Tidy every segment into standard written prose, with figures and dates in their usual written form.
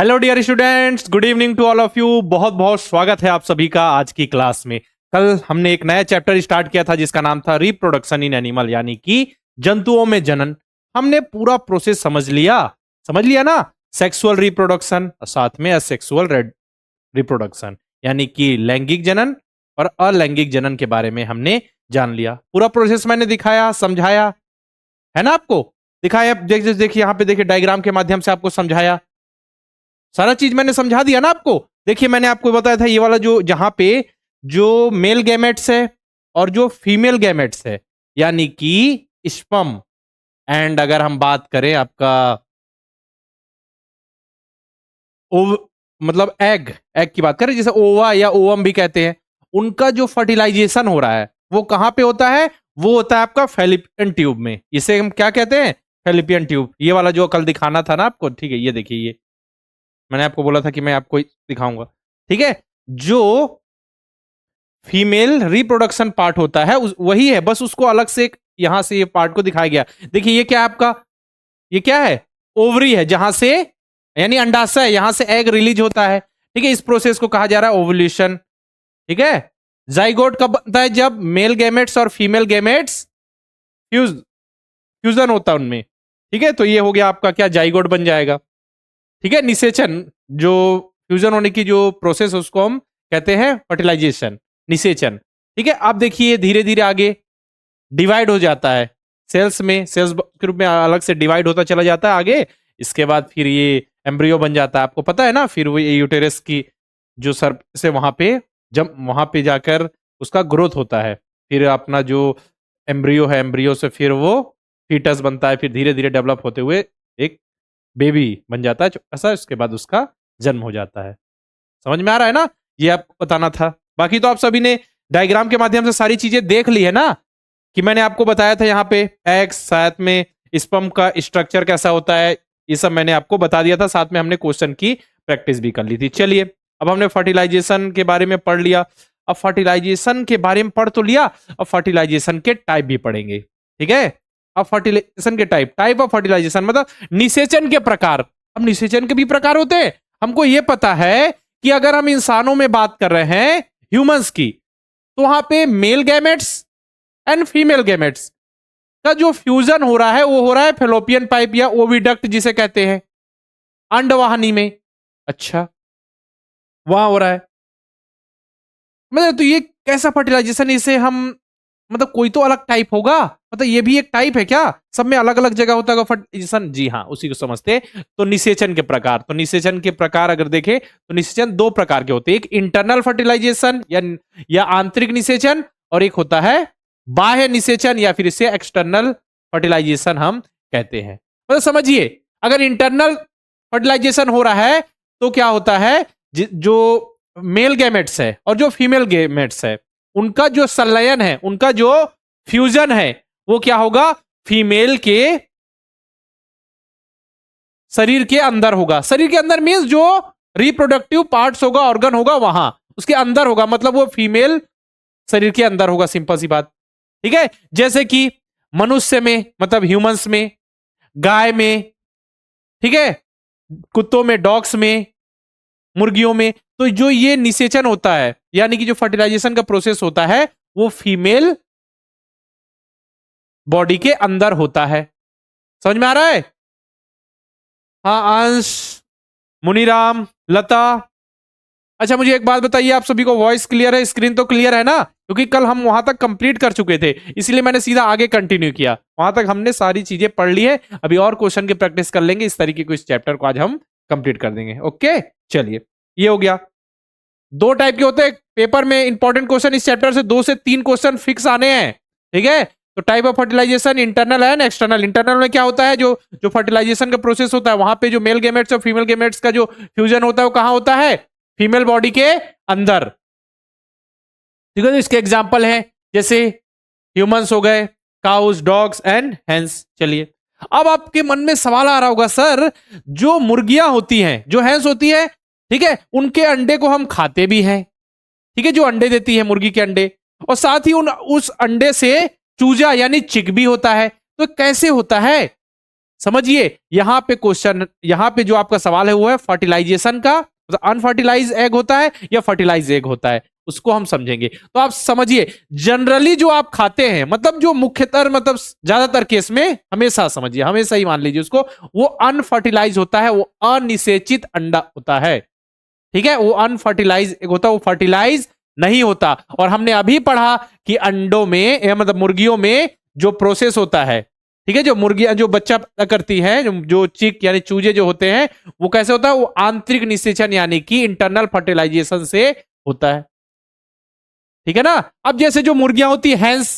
Hello dear students, good evening to all of you. बहुत बहुत स्वागत है आप सभी का आज की क्लास में। कल हमने एक नया चैप्टर स्टार्ट किया था जिसका नाम था रिप्रोडक्शन इन एनिमल, यानी कि जंतुओं में जनन। हमने पूरा प्रोसेस समझ लिया ना। सेक्सुअल रिप्रोडक्शन, साथ में असेक्सुअल रिप्रोडक्शन, यानी कि लैंगिक जनन और अलैंगिक जनन के बारे में हमने जान लिया। पूरा प्रोसेस मैंने दिखाया, समझाया है ना आपको। दिखाया, देखिए यहाँ पे, देखिए डायग्राम के माध्यम से आपको समझाया। सारा चीज मैंने समझा दिया ना आपको। देखिए मैंने आपको बताया था ये वाला जो जहां पे जो मेल गैमेट्स है और जो फीमेल गैमेट्स है, यानी कि स्पर्म एंड अगर हम बात करें आपका मतलब एग की बात करें, जैसे ओवा या ओवम भी कहते हैं, उनका जो फर्टिलाइजेशन हो रहा है वो कहां पे होता है? वो होता है आपका फैलिपियन ट्यूब में। इसे हम क्या कहते हैं? फैलिपियन ट्यूब। ये वाला जो कल दिखाना था ना आपको, ठीक है, ये देखिए, ये मैंने आपको बोला था कि मैं आपको दिखाऊंगा, ठीक है। जो फीमेल रिप्रोडक्शन पार्ट होता है वही है, बस उसको अलग से यहां से ये पार्ट को दिखाया गया। देखिए ये क्या है आपका, ये क्या है? ओवरी है, जहां से यानी अंडाशय है, यहां से एग रिलीज होता है, ठीक है। इस प्रोसेस को कहा जा रहा है ओवुलेशन, ठीक है। जाइगोट कब बनता है? जब मेल गैमेट्स और फीमेल गैमेट्स फ्यूजन होता है उनमें, ठीक है। तो ये हो गया आपका क्या, जाइगोट बन जाएगा, ठीक है। निषेचन, जो फ्यूजन होने की जो प्रोसेस है उसको हम कहते हैं फर्टिलाइजेशन, निषेचन, ठीक है। अब देखिए धीरे धीरे आगे डिवाइड हो जाता है सेल्स में, सेल्स के रूप में अलग से डिवाइड होता चला जाता है आगे। इसके बाद फिर ये एम्ब्रियो बन जाता है, आपको पता है ना। फिर वो यूटेरस की जो सर से वहां पे, जब वहां पे जाकर उसका ग्रोथ होता है, फिर अपना जो एम्ब्रियो है, एम्ब्रियो से फिर वो फीटस बनता है, फिर धीरे धीरे डेवलप होते हुए एक बेबी बन जाता है ऐसा। इसके बाद उसका जन्म हो जाता है। समझ में आ रहा है ना? ये आपको बताना था। बाकी तो आप सभी ने डायग्राम के माध्यम से सारी चीजें देख ली है ना, कि मैंने आपको बताया था यहाँ पे एक्स, साथ में स्पर्म का स्ट्रक्चर कैसा होता है, ये सब मैंने आपको बता दिया था। साथ में हमने क्वेश्चन की प्रैक्टिस भी कर ली थी। चलिए अब हमने फर्टिलाइजेशन के बारे में पढ़ लिया। अब फर्टिलाइजेशन के बारे में पढ़ तो लिया, अब फर्टिलाइजेशन के टाइप भी पढ़ेंगे, ठीक है। अब फर्टिलाइजेशन के टाइप ऑफ फर्टिलाइजेशन मतलब निषेचन के प्रकार। अब निषेचन के भी प्रकार होते हैं। हमको यह पता है कि अगर हम इंसानों में बात कर रहे हैं, ह्यूमंस की, तो वहां पे mail gametes and female gametes का जो फ्यूजन हो रहा है वो हो रहा है फेलोपियन पाइप या ओविडक्ट जिसे कहते हैं, अंडवाहिनी में। अच्छा, वहां हो रहा है। मतलब तो ये कैसा फर्टिलाइजेशन, इसे हम मतलब कोई तो अलग टाइप होगा, मतलब ये भी एक टाइप है क्या? सब में अलग अलग जगह होता है फर्टिलाइजेशन। जी हाँ, उसी को समझते हैं। तो निषेचन के प्रकार, तो निषेचन के प्रकार अगर देखें तो निषेचन दो प्रकार के होते हैं। एक इंटरनल फर्टिलाइजेशन या आंतरिक निषेचन, और एक होता है बाह्य निषेचन या फिर इसे एक्सटर्नल फर्टिलाइजेशन हम कहते हैं। मतलब समझिए, अगर इंटरनल फर्टिलाइजेशन हो रहा है तो क्या होता है, जो मेल गैमेट्स है और जो फीमेल गैमेट्स है उनका जो संलयन है, उनका जो फ्यूजन है, वो क्या होगा? फीमेल के शरीर के अंदर होगा। शरीर के अंदर मींस जो रिप्रोडक्टिव पार्ट्स होगा, ऑर्गन होगा, वहां उसके अंदर होगा, मतलब वो फीमेल शरीर के अंदर होगा। सिंपल सी बात, ठीक है। जैसे कि मनुष्य में, मतलब ह्यूमंस में, गाय में, ठीक है, कुत्तों में, डॉग्स में, मुर्गियों में। तो जो ये निषेचन होता है, यानी कि जो फर्टिलाइजेशन का प्रोसेस होता है, वो फीमेल बॉडी के अंदर होता है। समझ में आ रहा है? हाँ, अंश, मुनीराम, लता। अच्छा मुझे एक बात बताइए, आप सभी को वॉइस क्लियर है? स्क्रीन तो क्लियर है ना? क्योंकि कल हम वहां तक कंप्लीट कर चुके थे, इसलिए मैंने सीधा आगे कंटिन्यू किया। वहां तक हमने सारी चीजें पढ़ ली है, अभी और क्वेश्चन की प्रैक्टिस कर लेंगे। इस तरीके को, इस चैप्टर को आज हम कंप्लीट कर देंगे। ओके, चलिए ये हो गया। दो टाइप के होते हैं पेपर में इंपॉर्टेंट क्वेश्चन, इस चैप्टर से 2 से 3 क्वेश्चन फिक्स आने हैं, ठीक है। तो type of fertilisation internal and external. Internal में क्या होता है, जो जो फर्टिलाइजेशन का प्रोसेस होता है, वहां पे जो मेल गैमेट्स और फीमेल गैमेट्स का जो फ्यूजन होता है वो कहां होता है? फीमेल बॉडी के अंदर, ठीक है। तो इसके एग्जाम्पल है जैसे ह्यूमंस हो गए, काउस, डॉग्स एंड हैंस। चलिए अब आपके मन में सवाल आ रहा होगा, सर जो मुर्गियां होती हैं, जो हैंस होती है, ठीक है, उनके अंडे को हम खाते भी हैं, ठीक है, जो अंडे देती है मुर्गी के अंडे, और साथ ही उस अंडे से चूजा यानी चिक भी होता है। तो कैसे होता है? समझिए यहां पे क्वेश्चन, यहां पे जो आपका सवाल है वो है फर्टिलाइजेशन का, मतलब अनफर्टिलाइज एग होता है या फर्टिलाइज एग होता है, उसको हम समझेंगे। तो आप समझिए जनरली जो आप खाते हैं, मतलब जो मुख्यतर, मतलब ज्यादातर केस में, हमेशा समझिए, हमेशा ही मान लीजिए उसको, वो अनफर्टिलाइज होता है, वो अनिषेचित अंडा होता है। ठीक है, वो अनफर्टिलाइज एग होता है, वो फर्टिलाइज नहीं होता। और हमने अभी पढ़ा कि अंडों में, मतलब मुर्गियों में जो प्रोसेस होता है, ठीक है, जो मुर्गियां जो बच्चा पैदा करती है, जो चिक यानी चूजे जो होते हैं, वो कैसे होता है, वो आंतरिक निषेचन यानी कि इंटरनल फर्टिलाइजेशन से होता है। ठीक है ना। अब जैसे जो मुर्गियां होती है हैंस,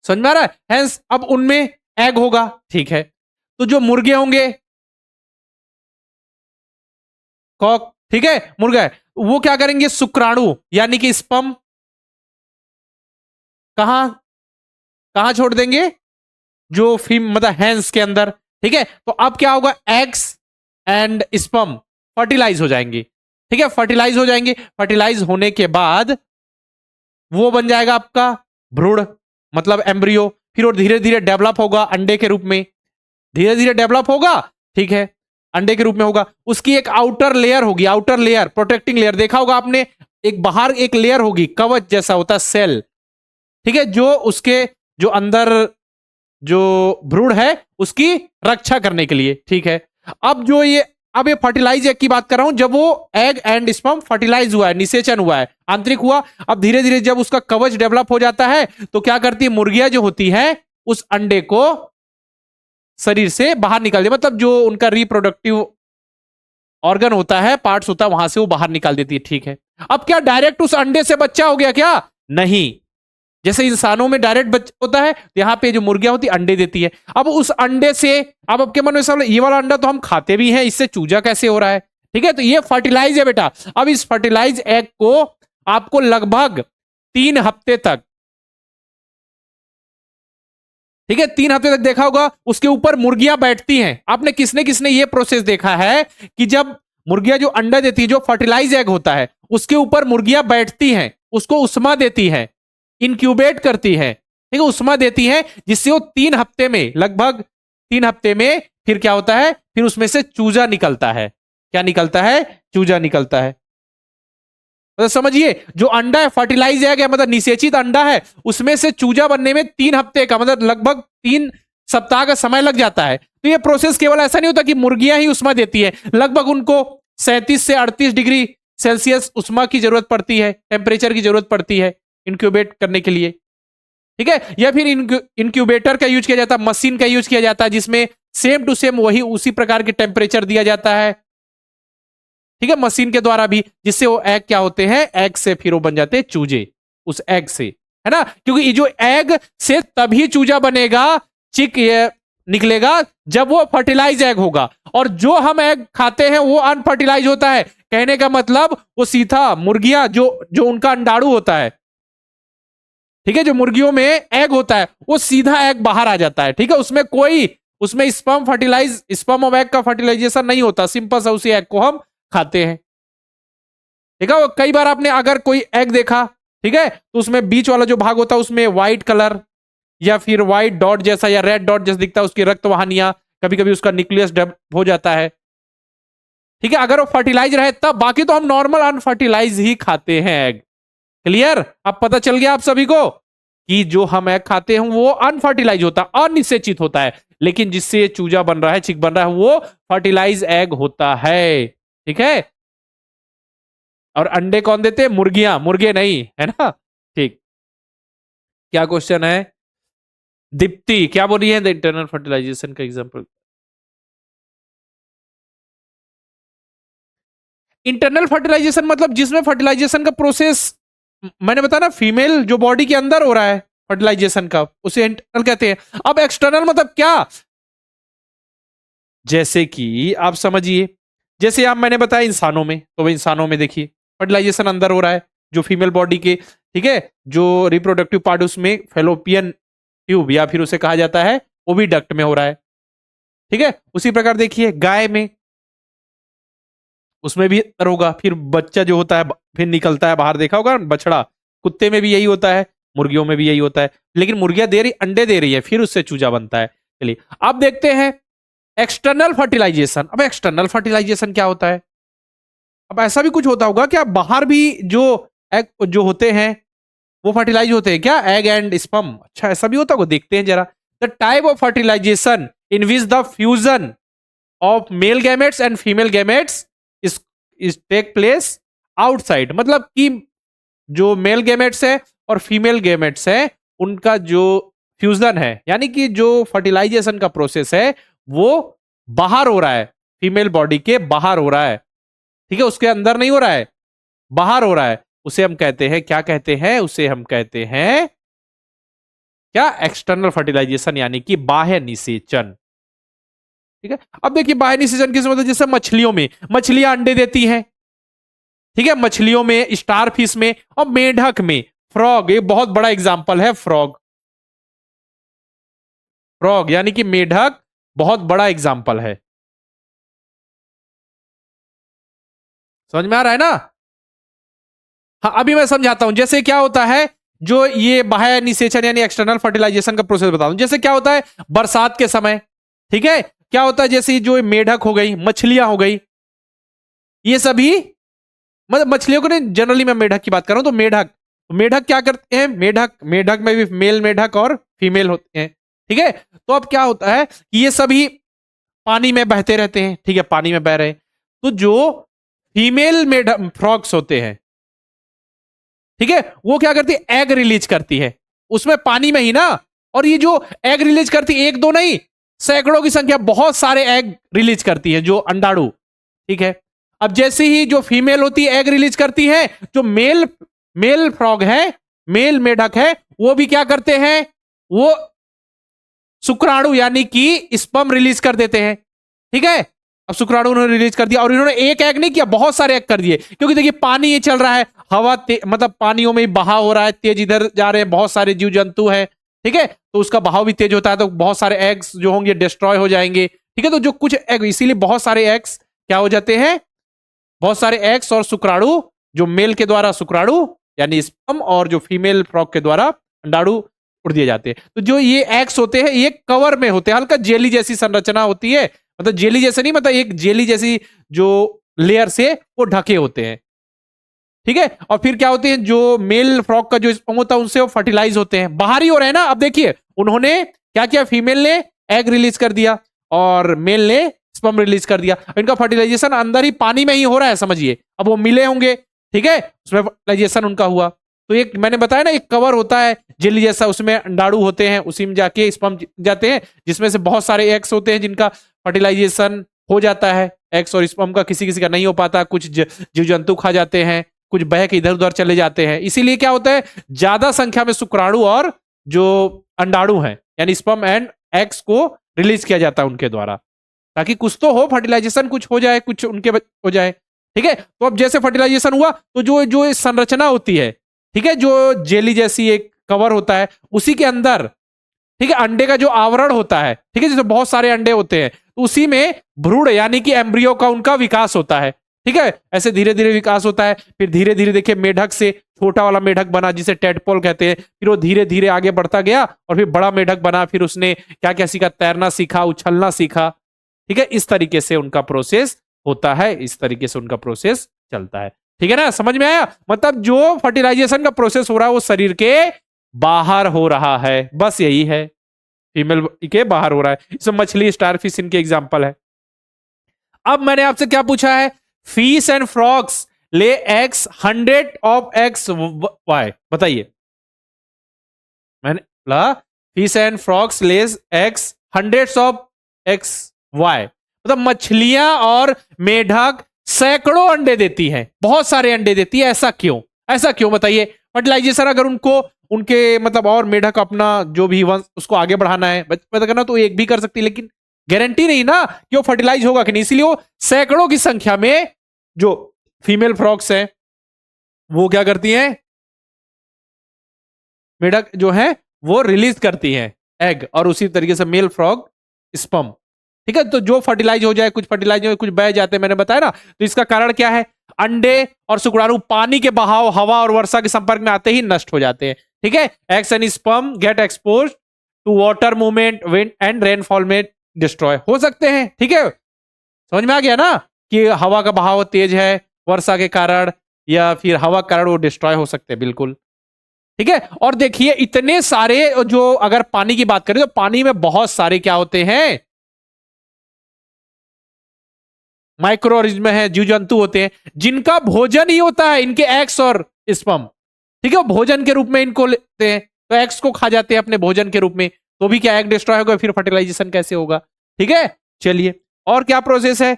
समझ में आ रहा है, हैंस, अब उनमें एग होगा, ठीक है। तो जो मुर्गे होंगे, कॉक, ठीक है, मुर्गा है, वो क्या करेंगे, शुक्राणु यानी कि स्पर्म कहां कहां छोड़ देंगे, जो फीम मतलब हैंस के अंदर। ठीक है, तो अब क्या होगा, एग्स एंड स्पर्म फर्टिलाइज हो जाएंगे। ठीक है, फर्टिलाइज हो जाएंगे, फर्टिलाइज होने के बाद वो बन जाएगा आपका भ्रूण, मतलब एम्ब्रियो। फिर वो धीरे धीरे डेवलप होगा अंडे के रूप में, धीरे धीरे डेवलप होगा, ठीक है, अंडे के रूप में होगा। उसकी एक आउटर लेयर होगी, आउटर लेयर, प्रोटेक्टिंग लेयर, देखा होगा आपने, एक बाहर एक लेयर होगी, कवच जैसा होता है, सेल, ठीक है, जो उसके जो अंदर जो भ्रूण है उसकी रक्षा करने के लिए। ठीक है, अब जो ये, अब ये फर्टिलाइज एग की बात कर रहा हूं, जब वो एग एंड स्पर्म फर्टिलाइज हुआ है, निषेचन हुआ है, आंतरिक हुआ, अब धीरे धीरे जब उसका कवच डेवलप हो जाता है, तो क्या करती है मुर्गियां जो होती है, उस अंडे को शरीर से बाहर निकाल दे, मतलब जो उनका रिप्रोडक्टिव ऑर्गन होता है, पार्ट्स होता है, वहां से वो बाहर निकाल देती है। ठीक है, अब क्या डायरेक्ट उस अंडे से बच्चा हो गया क्या, नहीं, जैसे इंसानों में डायरेक्ट बच्चा होता है, तो यहाँ पे जो मुर्गियां होती है अंडे देती है। अब उस अंडे से, अब आपके मन में सवाल, ये वाला अंडा तो हम खाते भी हैं, इससे चूजा कैसे हो रहा है। ठीक है, तो ये फर्टिलाइज है बेटा। अब इस फर्टिलाइज एग को आपको लगभग 3 हफ्ते तक, ठीक है, 3 हफ्ते तक देखा होगा, उसके ऊपर मुर्गियां बैठती हैं। आपने किसने किसने ये प्रोसेस देखा है कि जब मुर्गियां जो अंडा देती है, जो फर्टिलाइज एग होता है, उसके ऊपर मुर्गियां बैठती हैं, उसको उष्मा देती हैं, इंक्यूबेट करती है, ठीक है, उष्मा देती है, जिससे वो 3 हफ्ते में, लगभग 3 हफ्ते में फिर क्या होता है, फिर उसमें से चूजा निकलता है। क्या निकलता है, चूजा निकलता है। मतलब समझिए, जो अंडा है फर्टिलाइज है, क्या मतलब निषेचित अंडा है, उसमें से चूजा बनने में 3 हफ्ते का, मतलब लगभग 3 सप्ताह का समय लग जाता है। तो ये प्रोसेस केवल ऐसा नहीं होता कि मुर्गियां ही उष्मा देती है, लगभग उनको 37 से 38 डिग्री सेल्सियस उष्मा की जरूरत पड़ती है, टेम्परेचर की जरूरत पड़ती है इंक्यूबेट करने के लिए। ठीक है, या फिर इंक्यूबेटर का यूज किया जाता है, मशीन का यूज किया जाता है, जिसमें सेम टू सेम वही उसी प्रकार के टेम्परेचर दिया जाता है। ठीक है, मशीन के द्वारा भी, जिससे वो एग क्या होते हैं, एग से फिर वो बन जाते हैं चूजे, उस एग से, है ना, क्योंकि ये जो एग से तभी चूजा बनेगा, चिक ये निकलेगा, जब वो फर्टिलाइज एग होगा। और जो हम एग खाते हैं वो अनफर्टिलाइज होता है। कहने का मतलब वो सीधा मुर्गियां जो जो उनका अंडाणु होता है, ठीक है, जो मुर्गियों में एग होता है, वो सीधा एग बाहर आ जाता है। ठीक है, उसमें कोई, उसमें स्पर्म और एग का फर्टिलाइजेशन नहीं होता, सिंपल सा उसी एग को हम खाते हैं। ठीक है, कई बार आपने अगर कोई एग देखा, ठीक है, तो उसमें बीच वाला जो भाग होता है उसमें व्हाइट कलर या फिर व्हाइट डॉट जैसा या रेड डॉट जैसा दिखता है, उसकी रक्त वाहिनियां, कभी कभी उसका न्यूक्लियस डेवलप हो जाता है। ठीक है, अगर वो फर्टिलाइज रहे तब, बाकी तो हम नॉर्मल अनफर्टिलाइज ही खाते हैं एग। क्लियर, अब पता चल गया आप सभी को कि जो हम एग खाते हैं वो अनफर्टिलाइज होता है, अनिषेचित होता है, लेकिन जिससे चूजा बन रहा है, चिक बन रहा है, वो फर्टिलाइज एग होता है। ठीक है, और अंडे कौन देते हैं, मुर्गियां, मुर्गे नहीं, है ना। ठीक, क्या क्वेश्चन है, दीप्ति क्या बोल रही है, द इंटरनल फर्टिलाइजेशन का एग्जांपल। इंटरनल फर्टिलाइजेशन मतलब जिसमें फर्टिलाइजेशन का प्रोसेस, मैंने बताया ना, फीमेल जो बॉडी के अंदर हो रहा है फर्टिलाइजेशन का, उसे इंटरनल कहते हैं। अब एक्सटर्नल मतलब क्या, जैसे कि आप समझिए, जैसे आप, मैंने बताया इंसानों में, तो इंसानों में देखिए फर्टिलाइजेशन अंदर हो रहा है, जो फीमेल बॉडी के, ठीक है, जो रिप्रोडक्टिव पार्ट उसमें फैलोपियन ट्यूब या फिर उसे कहा जाता है ओविडक्ट में हो रहा है। ठीक है, उसी प्रकार देखिए गाय में, उसमें भी अंदर होगा, फिर बच्चा जो होता है फिर निकलता है बाहर, देखा होगा बछड़ा, कुत्ते में भी यही होता है, मुर्गियों में भी यही होता है, लेकिन मुर्गियां दे रही अंडे दे रही है, फिर उससे चूजा बनता है। चलिए अब देखते हैं एक्सटर्नल फर्टिलाइजेशन। अब एक्सटर्नल फर्टिलाइजेशन क्या होता है? अब ऐसा भी कुछ होता होगा क्या, बाहर भी जो एग जो होते हैं वो फर्टिलाइज होते हैं क्या, एग एंड स्पर्म? अच्छा ऐसा भी होता होगा, देखते हैं जरा। The type of fertilisation in which the fusion of male gametes and female gametes is take place outside. मतलब कि जो मेल गैमेट्स है और फीमेल गैमेट्स है उनका जो फ्यूजन है, यानी कि जो फर्टिलाइजेशन का प्रोसेस है वो बाहर हो रहा है, फीमेल बॉडी के बाहर हो रहा है, ठीक है, उसके अंदर नहीं हो रहा है, बाहर हो रहा है। उसे हम कहते हैं, क्या कहते हैं उसे? हम कहते हैं क्या, एक्सटर्नल फर्टिलाइजेशन, यानी कि बाह्य निषेचन। ठीक है, अब देखिए बाह्य निषेचन किस मतलब, जैसे मछलियों में, मछलियां अंडे देती हैं, ठीक है, मछलियों में, स्टार फिश में, और मेढक में, फ्रॉग, ये बहुत बड़ा एग्जांपल है फ्रॉग। फ्रॉग यानी कि मेढक बहुत बड़ा एग्जांपल है। समझ में आ रहा है ना? हाँ अभी मैं समझाता हूं। जैसे क्या होता है, जो ये बाह्य निषेचन यानी एक्सटर्नल फर्टिलाइजेशन का प्रोसेस बता दूं। जैसे क्या होता है बरसात के समय, ठीक है, क्या होता है, जैसे जो मेढक हो गई, मछलियां हो गई, ये सभी, मतलब मछलियों को नहीं, जनरली मैं मेढक की बात कर रहा हूं, तो मेढक, मेढक क्या करते हैं, मेढक, मेढक में भी मेल मेढक और फीमेल होते हैं, ठीक है। तो अब क्या होता है कि ये सभी पानी में बहते रहते हैं, ठीक है, पानी में बह रहे हैं, तो जो फीमेल मेढक फ्रॉग्स होते हैं, ठीक है, वो क्या करती है, एग रिलीज करती है उसमें पानी में ही ना। और ये जो एग रिलीज करती है, एक दो नहीं, सैकड़ों की संख्या, बहुत सारे एग रिलीज करती है जो अंडाणु, ठीक है। अब जैसे ही जो फीमेल होती है एग रिलीज करती है, जो मेल मेल फ्रॉग है, मेल मेढक है, वो भी क्या करते हैं, वो शुक्राणु यानी कि स्पर्म रिलीज कर देते हैं, ठीक है। अब शुक्राणु उन्होंने रिलीज कर दिया, और इन्होंने एक एग नहीं किया, बहुत सारे एग कर दिए, क्योंकि देखिए पानी ये चल रहा है, हवा मतलब पानियों में बहाव हो रहा है, तेज इधर जा रहे हैं, बहुत सारे जीव जंतु हैं, ठीक है, तो उसका बहाव भी तेज होता है, तो बहुत सारे एग्स जो होंगे डिस्ट्रॉय हो जाएंगे, ठीक है। तो जो कुछ एग, इसीलिए बहुत सारे एग्स क्या हो जाते हैं, बहुत सारे एग्स और शुक्राणु, जो मेल के द्वारा शुक्राणु यानी स्पर्म, और जो फीमेल फ्रॉग के द्वारा अंडाणु उड़ दिए जाते हैं। तो जो ये एग्स होते हैं ये कवर में होते हैं, हल्का जेली जैसी संरचना होती है, मतलब जेली जैसे नहीं, मतलब एक जेली जैसी जो लेयर से वो ढके होते हैं, ठीक है। और फिर क्या होते हैं, जो मेल फ्रॉग का जो स्पर्म होता है उनसे वो फर्टिलाइज होते हैं, बाहर ही हो रहे हैं ना। अब देखिए उन्होंने क्या किया, फीमेल ने एग रिलीज कर दिया और मेल ने स्पर्म रिलीज कर दिया, इनका फर्टिलाइजेशन अंदर ही पानी में ही हो रहा है, समझिए। अब वो मिले होंगे, ठीक है, उसमें फर्टिलाइजेशन उनका हुआ। तो एक मैंने बताया ना, एक कवर होता है जेली जैसा, उसमें अंडाणु होते हैं, उसी में जाके स्पर्म जाते हैं, जिसमें से बहुत सारे एग्स होते हैं जिनका फर्टिलाइजेशन हो जाता है। एग्स और स्पर्म का किसी किसी का नहीं हो पाता, कुछ जीव जंतु खा जाते हैं, कुछ बह के इधर उधर चले जाते हैं। इसीलिए क्या होता है, ज्यादा संख्या में शुक्राणु और जो अंडाणु हैं यानी स्पर्म एंड एग्स को रिलीज किया जाता है उनके द्वारा, ताकि कुछ तो हो, फर्टिलाइजेशन कुछ हो जाए, कुछ उनके हो जाए, ठीक है। तो अब जैसे फर्टिलाइजेशन हुआ, तो जो जो संरचना होती है, ठीक है, जो जेली जैसी एक कवर होता है, उसी के अंदर, ठीक है, अंडे का जो आवरण होता है, ठीक है, जैसे बहुत सारे अंडे होते हैं, तो उसी में भ्रूण यानी कि एम्ब्रियो का उनका विकास होता है, ठीक है। ऐसे धीरे धीरे विकास होता है, फिर धीरे धीरे देखिए मेढक से छोटा वाला मेढक बना जिसे टेडपोल कहते हैं, फिर वो धीरे धीरे आगे बढ़ता गया और फिर बड़ा मेढक बना, फिर उसने क्या क्या सीखा, तैरना सीखा, उछलना सीखा, ठीक है। इस तरीके से उनका प्रोसेस होता है, इस तरीके से उनका प्रोसेस चलता है, ठीक है ना, समझ में आया? मतलब जो फर्टिलाइजेशन का प्रोसेस हो रहा है वो शरीर के बाहर हो रहा है, बस यही है, फीमेल के बाहर हो रहा है। इसमें मछली, स्टारफिश इनके एग्जांपल है। अब मैंने आपसे क्या पूछा है, fish and frogs lay eggs 100 of X Y, बताइए। मैंने बोला fish and frogs lays eggs 100 of X Y, मतलब मछलियां और मेढक सैकड़ों अंडे देती हैं, बहुत सारे अंडे देती है। ऐसा क्यों, ऐसा क्यों बताइए? फर्टिलाइजेशन अगर उनको उनके मतलब और मेढक अपना जो भी वंश उसको आगे बढ़ाना है, पैदा करना, तो एक भी कर सकती है, लेकिन गारंटी नहीं ना कि वो फर्टिलाइज होगा कि नहीं, इसलिए वो सैकड़ों की संख्या में जो फीमेल फ्रॉग्स हैं वो क्या करती हैं, मेढक जो है वो रिलीज करती हैं एग, और उसी तरीके से मेल फ्रॉग स्पर्म, ठीक है। तो जो फर्टिलाइज हो जाए, कुछ फर्टिलाइज हो, कुछ बह जाते हैं, मैंने बताया ना। तो इसका कारण क्या है, अंडे और शुक्राणु पानी के बहाव, हवा और वर्षा के संपर्क में आते ही नष्ट हो जाते हैं, ठीक है, eggs and sperm get expose to water movement, wind and rainfall में डिस्ट्रॉय हो सकते हैं। ठीक है, समझ में आ गया ना कि हवा का बहाव तेज है वर्षा के कारण या फिर हवा के कारण वो डिस्ट्रॉय हो सकते हैं, बिल्कुल। ठीक है, और देखिए इतने सारे जो अगर पानी की बात करें तो पानी में बहुत सारे क्या होते हैं, माइक्रो ऑर्गेनिज्म है, जीव जंतु होते हैं जिनका भोजन ही होता है इनके एग्स और स्पर्म। ठीक है, भोजन के रूप में इनको लेते हैं, तो एग्स को खा जाते हैं अपने भोजन के रूप में, तो भी क्या एग डिस्ट्रॉय होगा, फिर फर्टिलाइजेशन कैसे होगा। ठीक है, चलिए और क्या प्रोसेस है।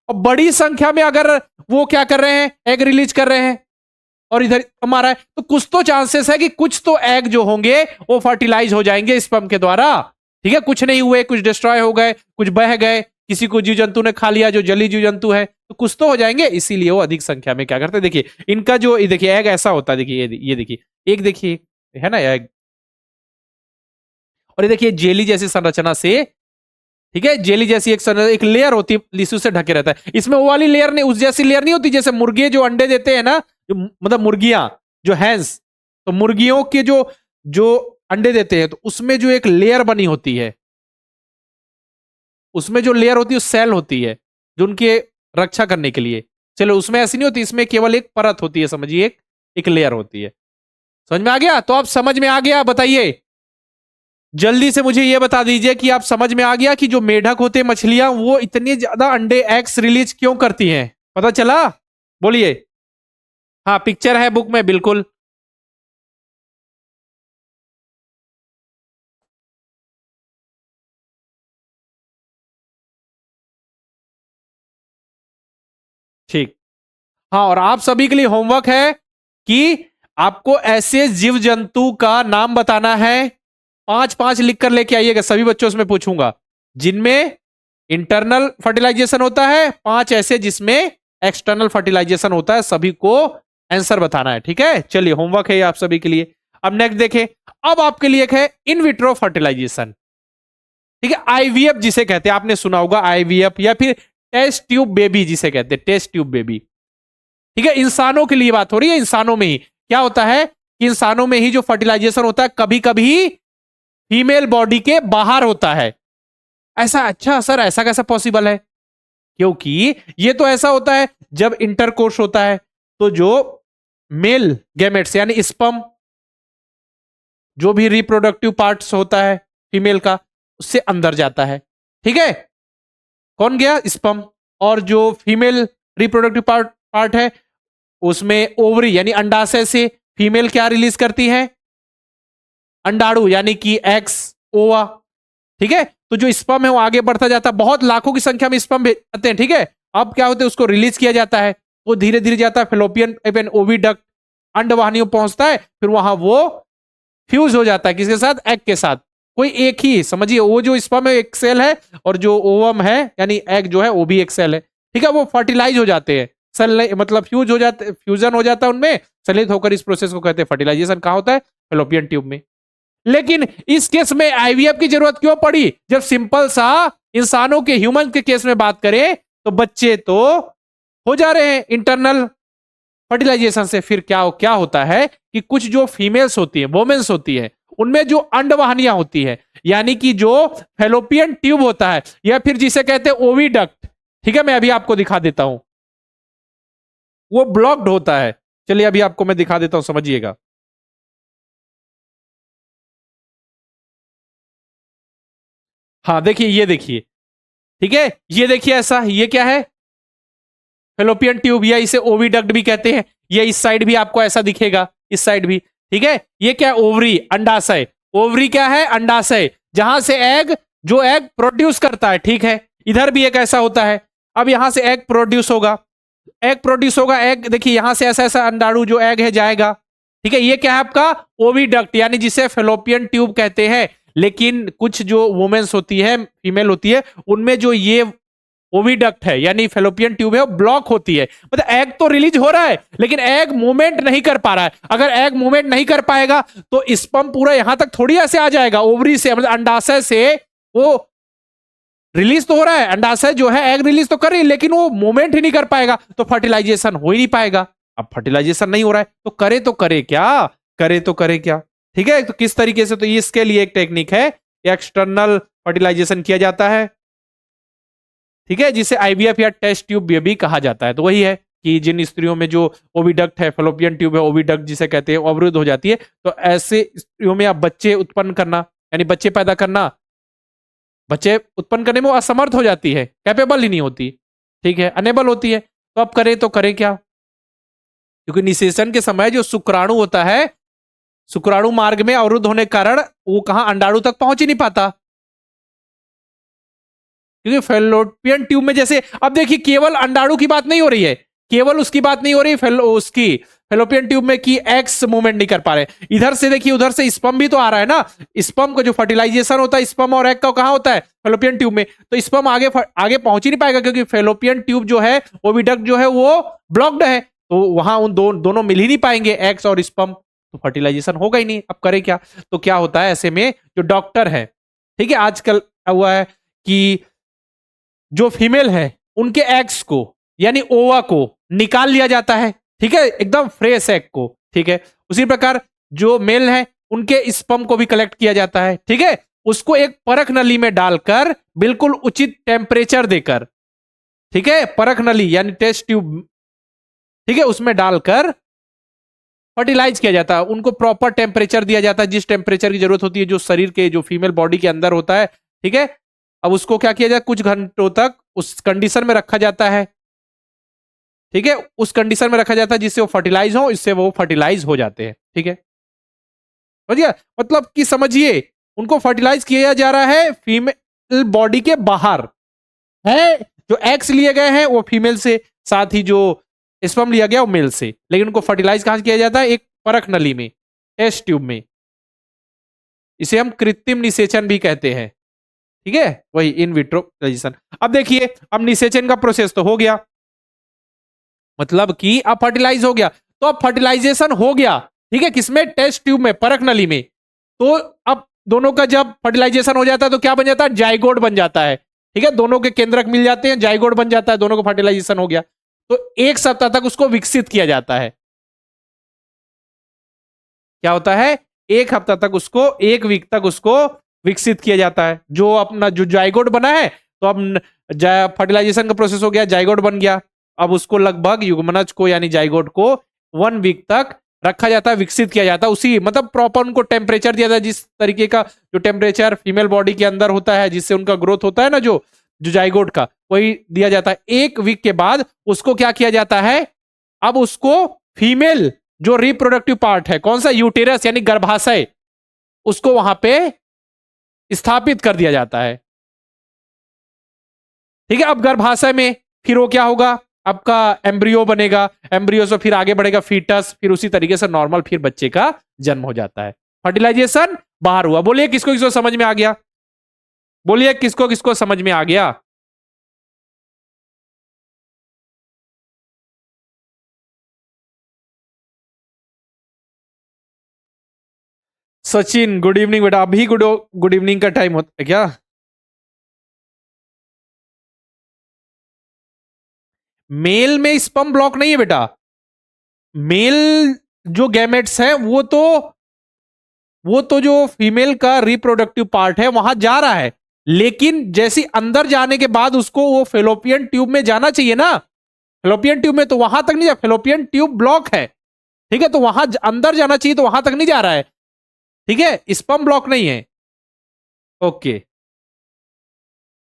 और बड़ी संख्या में अगर वो क्या कर रहे हैं, एग रिलीज कर रहे हैं और इधर हमारा है, तो कुछ तो चांसेस है कि कुछ तो एग जो होंगे वो फर्टिलाइज हो जाएंगे स्पर्म के द्वारा। ठीक है, कुछ नहीं हुए, कुछ डिस्ट्रॉय हो गए, कुछ बह गए, किसी को जीव जंतु ने खा लिया जो जली जीव जंतु है, तो कुछ तो हो जाएंगे, इसीलिए वो अधिक संख्या में क्या करते हैं। देखिए इनका जो देखिए एग ऐसा होता है, देखिए ये देखिए एक देखिए है ना एग, और ये देखिए जेली जैसी संरचना से, ठीक है, जेली जैसी एक लेयर होती है, टिश्यू से ढके रहता है। इसमें वो वाली लेयर नहीं, उस जैसी लेयर नहीं होती जैसे मुर्गे जो अंडे देते हैं ना, मतलब मुर्गियां जो हैंस, तो मुर्गियों के जो जो अंडे देते हैं तो उसमें जो एक लेयर बनी होती है, उसमें जो लेयर होती है सेल होती है जो उनके रक्षा करने के लिए। चलो उसमें ऐसी नहीं होती, इसमें केवल एक परत होती है, समझिए एक लेयर होती है। समझ में आ गया? तो अब समझ में आ गया, बताइए जल्दी से मुझे ये बता दीजिए कि आप समझ में आ गया कि जो मेढक होते हैं मछलियां वो इतनी ज्यादा अंडे एग्स रिलीज क्यों करती हैं, पता चला? बोलिए। हाँ पिक्चर है बुक में, बिल्कुल। ठीक। हाँ, और आप सभी के लिए होमवर्क है कि आपको ऐसे जीव जंतु का नाम बताना है, 5-5 लिख कर लेके आइएगा, सभी बच्चों से मैं पूछूंगा, जिनमें इंटरनल फर्टिलाइजेशन होता है, 5 ऐसे जिसमें एक्सटर्नल फर्टिलाइजेशन होता है, सभी को आंसर बताना है। ठीक है, चलिए होमवर्क है आप सभी के लिए। अब नेक्स्ट देखें, अब आपके लिए एक है इन विट्रो फर्टिलाइजेशन। ठीक है, आईवीएफ जिसे कहते हैं, आपने सुना होगा आईवीएफ, या फिर टेस्ट ट्यूब बेबी जिसे कहते हैं, टेस्ट ट्यूब बेबी। ठीक है, इंसानों के लिए बात हो रही है, इंसानों में ही क्या होता है कि इंसानों में ही जो फर्टिलाइजेशन होता है कभी कभी फीमेल बॉडी के बाहर होता है। ऐसा? अच्छा सर ऐसा कैसा पॉसिबल है? क्योंकि ये तो ऐसा होता है जब इंटरकोर्स होता है तो जो मेल गैमेट्स यानी स्पर्म, जो भी रिप्रोडक्टिव पार्ट्स होता है फीमेल का, उससे अंदर जाता है। ठीक है, कौन गया? स्पर्म। और जो फीमेल रिप्रोडक्टिव पार्ट है उसमें ओवरी यानी अंडाशय से फीमेल क्या रिलीज करती है? अंडाणु यानी कि एक्स, ओवा। ठीक है, तो जो स्पर्म है वो आगे बढ़ता जाता है, बहुत लाखों की संख्या में स्पर्म आते हैं। ठीक है, अब क्या होता है उसको रिलीज किया जाता है, वो धीरे धीरे जाता है फेलोपियन ओविडक्ट, अंडवाहिनियों पहुंचता है, फिर वहां वो फ्यूज हो जाता है किसके साथ? एग के साथ। कोई एक ही समझिए, वो जो स्पर्म है एक सेल है और जो ओवम है यानी एग जो है वो भी एक सेल है। ठीक है, वो फर्टिलाइज हो जाते हैं, सेल मतलब फ्यूज हो जाते, फ्यूजन हो जाता है उनमें, संलित होकर इस प्रोसेस को कहते हैं फर्टिलाइजेशन। कहां होता है? फेलोपियन ट्यूब में। लेकिन इस केस में आईवीएफ की जरूरत क्यों पड़ी? जब सिंपल सा इंसानों के, ह्यूमन के केस में बात करें तो बच्चे तो हो जा रहे हैं इंटरनल फर्टिलाइजेशन से। फिर क्या क्या होता है कि कुछ जो फीमेल्स होती है, वोमेन्स होती है, उनमें जो अंडवाहिनियां होती है यानी कि जो फेलोपियन ट्यूब होता है या फिर जिसे कहते हैं ओविडक्ट, ठीक है मैं अभी आपको दिखा देता हूं, वो ब्लॉक्ड होता है। चलिए अभी आपको मैं दिखा देता हूं, समझिएगा। हाँ देखिए, ये देखिए, ठीक है, ये देखिए ऐसा, ये क्या है? फेलोपियन ट्यूब, या इसे ओविडक्ट भी कहते हैं। ये इस साइड भी आपको ऐसा दिखेगा, इस साइड भी। ठीक है, ये क्या है? ओवरी, अंडाशय। ओवरी क्या है? अंडाशय, जहां से एग, जो एग प्रोड्यूस करता है। ठीक है, इधर भी एक ऐसा होता है। अब यहां से एग प्रोड्यूस होगा, एग प्रोड्यूस होगा, एग देखिए यहां से ऐसा ऐसा अंडाणु जो एग है जाएगा। ठीक है, ये क्या है आपका? ओविडक्ट, यानी जिसे फेलोपियन ट्यूब कहते हैं। लेकिन कुछ जो वुमेन्स होती है, फीमेल होती है, उनमें जो ये ओविडक्ट है यानी फेलोपियन ट्यूब है वो ब्लॉक होती है। मतलब एग तो रिलीज हो रहा है लेकिन एग मूवमेंट नहीं कर पा रहा है। अगर एग मूवमेंट नहीं कर पाएगा तो स्पर्म पूरा यहां तक थोड़ी ऐसे आ जाएगा, ओवरी से मतलब अंडाशय से वो रिलीज तो हो रहा है, अंडाशय जो है एग रिलीज तो कर रही है लेकिन वो मूवमेंट ही नहीं कर पाएगा, तो फर्टिलाइजेशन हो ही नहीं पाएगा। अब फर्टिलाइजेशन नहीं हो रहा है तो करे क्या? करे तो करे क्या, ठीक है। तो किस तरीके से, तो इसके लिए एक टेक्निक है, एक्सटर्नल फर्टिलाइजेशन किया जाता है, ठीक है, जिसे आईवीएफ या टेस्ट ट्यूब भी कहा जाता है। तो वही है कि जिन स्त्रियों में जो ओविडक्ट है, फेलोपियन ट्यूब है, ओविडक्ट जिसे कहते हैं, अवरुद्ध हो जाती है, तो ऐसे स्त्रियों में आप बच्चे उत्पन्न करना, यानी बच्चे पैदा करना, बच्चे उत्पन्न करने में वो असमर्थ हो जाती है, कैपेबल ही नहीं होती, ठीक है, अनेबल होती है। तो अब करे तो करे क्या, क्योंकि निषेचन के समय जो शुक्राणु होता है, शुक्राणु मार्ग में अवरुद्ध होने के कारण वो कहां, अंडाणु तक पहुंच ही नहीं पाता, क्योंकि फेलोपियन ट्यूब में जैसे, अब देखिए केवल अंडाणु की बात नहीं हो रही है, केवल उसकी बात नहीं हो रही, उसकी फेलोपियन ट्यूब में की एक्स मूवमेंट नहीं कर पा रहे, इधर से देखिए, उधर से स्पर्म भी तो आ रहा है ना, स्पर्म का जो फर्टिलाइजेशन होता है स्पर्म और एग का, कहां होता है, फेलोपियन ट्यूब में। तो स्पर्म आगे आगे पहुंच ही नहीं पाएगा, क्योंकि फेलोपियन ट्यूब जो है, ओविडक्ट जो है वो ब्लॉक्ड है, तो वहां उन दोनों मिल ही नहीं पाएंगे, एक्स और स्पर्म, तो फर्टिलाइजेशन होगा ही नहीं। अब करे क्या, तो क्या होता है ऐसे में, जो डॉक्टर है, ठीक है, आजकल हुआ है कि जो फीमेल है उनके एग्स को, यानी ओवा को निकाल लिया जाता है, ठीक है, एकदम फ्रेश एग को, ठीक है। उसी प्रकार जो मेल है उनके स्पर्म को भी कलेक्ट किया जाता है, ठीक है, उसको एक परख नली में डालकर बिल्कुल उचित टेम्परेचर देकर, ठीक है, परख नली यानी टेस्ट ट्यूब, ठीक है, उसमें डालकर फर्टिलाइज किया जाता है, उनको प्रॉपर टेम्परेचर दिया जाता है, जिस टेम्परेचर की जरूरत होती है, जो शरीर के, जो फीमेल बॉडी के अंदर होता है, ठीक है। अब उसको क्या किया जाए, कुछ घंटों तक उस कंडीशन में रखा जाता है, ठीक है, उस कंडीशन में रखा जाता है जिससे वो फर्टिलाइज हो, इससे वो फर्टिलाइज हो जाते हैं, ठीक है, समझिए, मतलब कि समझिए, उनको फर्टिलाइज किया जा रहा है फीमेल बॉडी के बाहर है, जो एग्स लिए गए हैं वो फीमेल से, साथ ही जो स्पर्म लिया गया वो मेल से, लेकिन उनको फर्टिलाइज कहां से किया जाता है, एक परख नली में, टेस्ट ट्यूब में, इसे हम कृत्रिम निषेचन भी कहते हैं, ठीक है, वही इन विट्रो फर्टिलाइजेशन। अब देखिए, अब निषेचन का प्रोसेस तो हो गया, मतलब कि अब फर्टिलाइज हो गया, तो अब फर्टिलाइजेशन हो गया, ठीक है, किसमें, टेस्ट ट्यूब में, परख नली में। तो अब दोनों का जब फर्टिलाइजेशन हो जाता है तो क्या बन जाता है, जाइगोट बन जाता है, ठीक है, दोनों के केंद्रक मिल जाते हैं, जाइगोट बन जाता है, दोनों को फर्टिलाइजेशन हो गया। तो एक सप्ताह तक उसको विकसित किया जाता है, क्या होता है, एक हफ्ता तक उसको, एक वीक तक उसको विकसित किया जाता है, जो अपना जो जाइगोट बना है, तो अब फर्टिलाइजेशन का प्रोसेस हो गया, जाइगोट बन गया, अब उसको लगभग युग्मनज को यानी जाइगोट को 1 वीक तक रखा जाता है, विकसित किया जाता है, उसी मतलब प्रॉपर उनको टेम्परेचर दिया जाता है, जिस तरीके का जो टेम्परेचर फीमेल बॉडी के अंदर होता है, जिससे उनका ग्रोथ होता है ना, जो जो जाइगोट का, वही दिया जाता है। 1 वीक के बाद उसको क्या किया जाता है, अब उसको फीमेल जो रिप्रोडक्टिव पार्ट है, कौन सा, यूटेरस यानी गर्भाशय, उसको वहां पे स्थापित कर दिया जाता है, ठीक है। अब गर्भाशय में फिर वो क्या होगा, आपका एम्ब्रियो बनेगा, एम्ब्रियो से फिर आगे बढ़ेगा फीटस, फिर उसी तरीके से नॉर्मल फिर बच्चे का जन्म हो जाता है, फर्टिलाइजेशन बाहर हुआ। बोलिए किसको किसको समझ में आ गया, बोलिए किसको किसको समझ में आ गया। सचिन गुड इवनिंग बेटा, अभी गुड गुड इवनिंग का टाइम होता है क्या, मेल में स्पर्म ब्लॉक नहीं है बेटा, मेल जो गैमेट्स हैं वो तो जो फीमेल का रिप्रोडक्टिव पार्ट है वहां जा रहा है, लेकिन जैसे अंदर जाने के बाद उसको वो फेलोपियन ट्यूब में जाना चाहिए ना, फेलोपियन ट्यूब में, तो वहां तक नहीं जा, फेलोपियन ट्यूब ब्लॉक है, ठीक है, तो वहां अंदर जाना चाहिए, तो वहां तक नहीं जा रहा है, ठीक है, स्पर्म ब्लॉक नहीं है, ओके,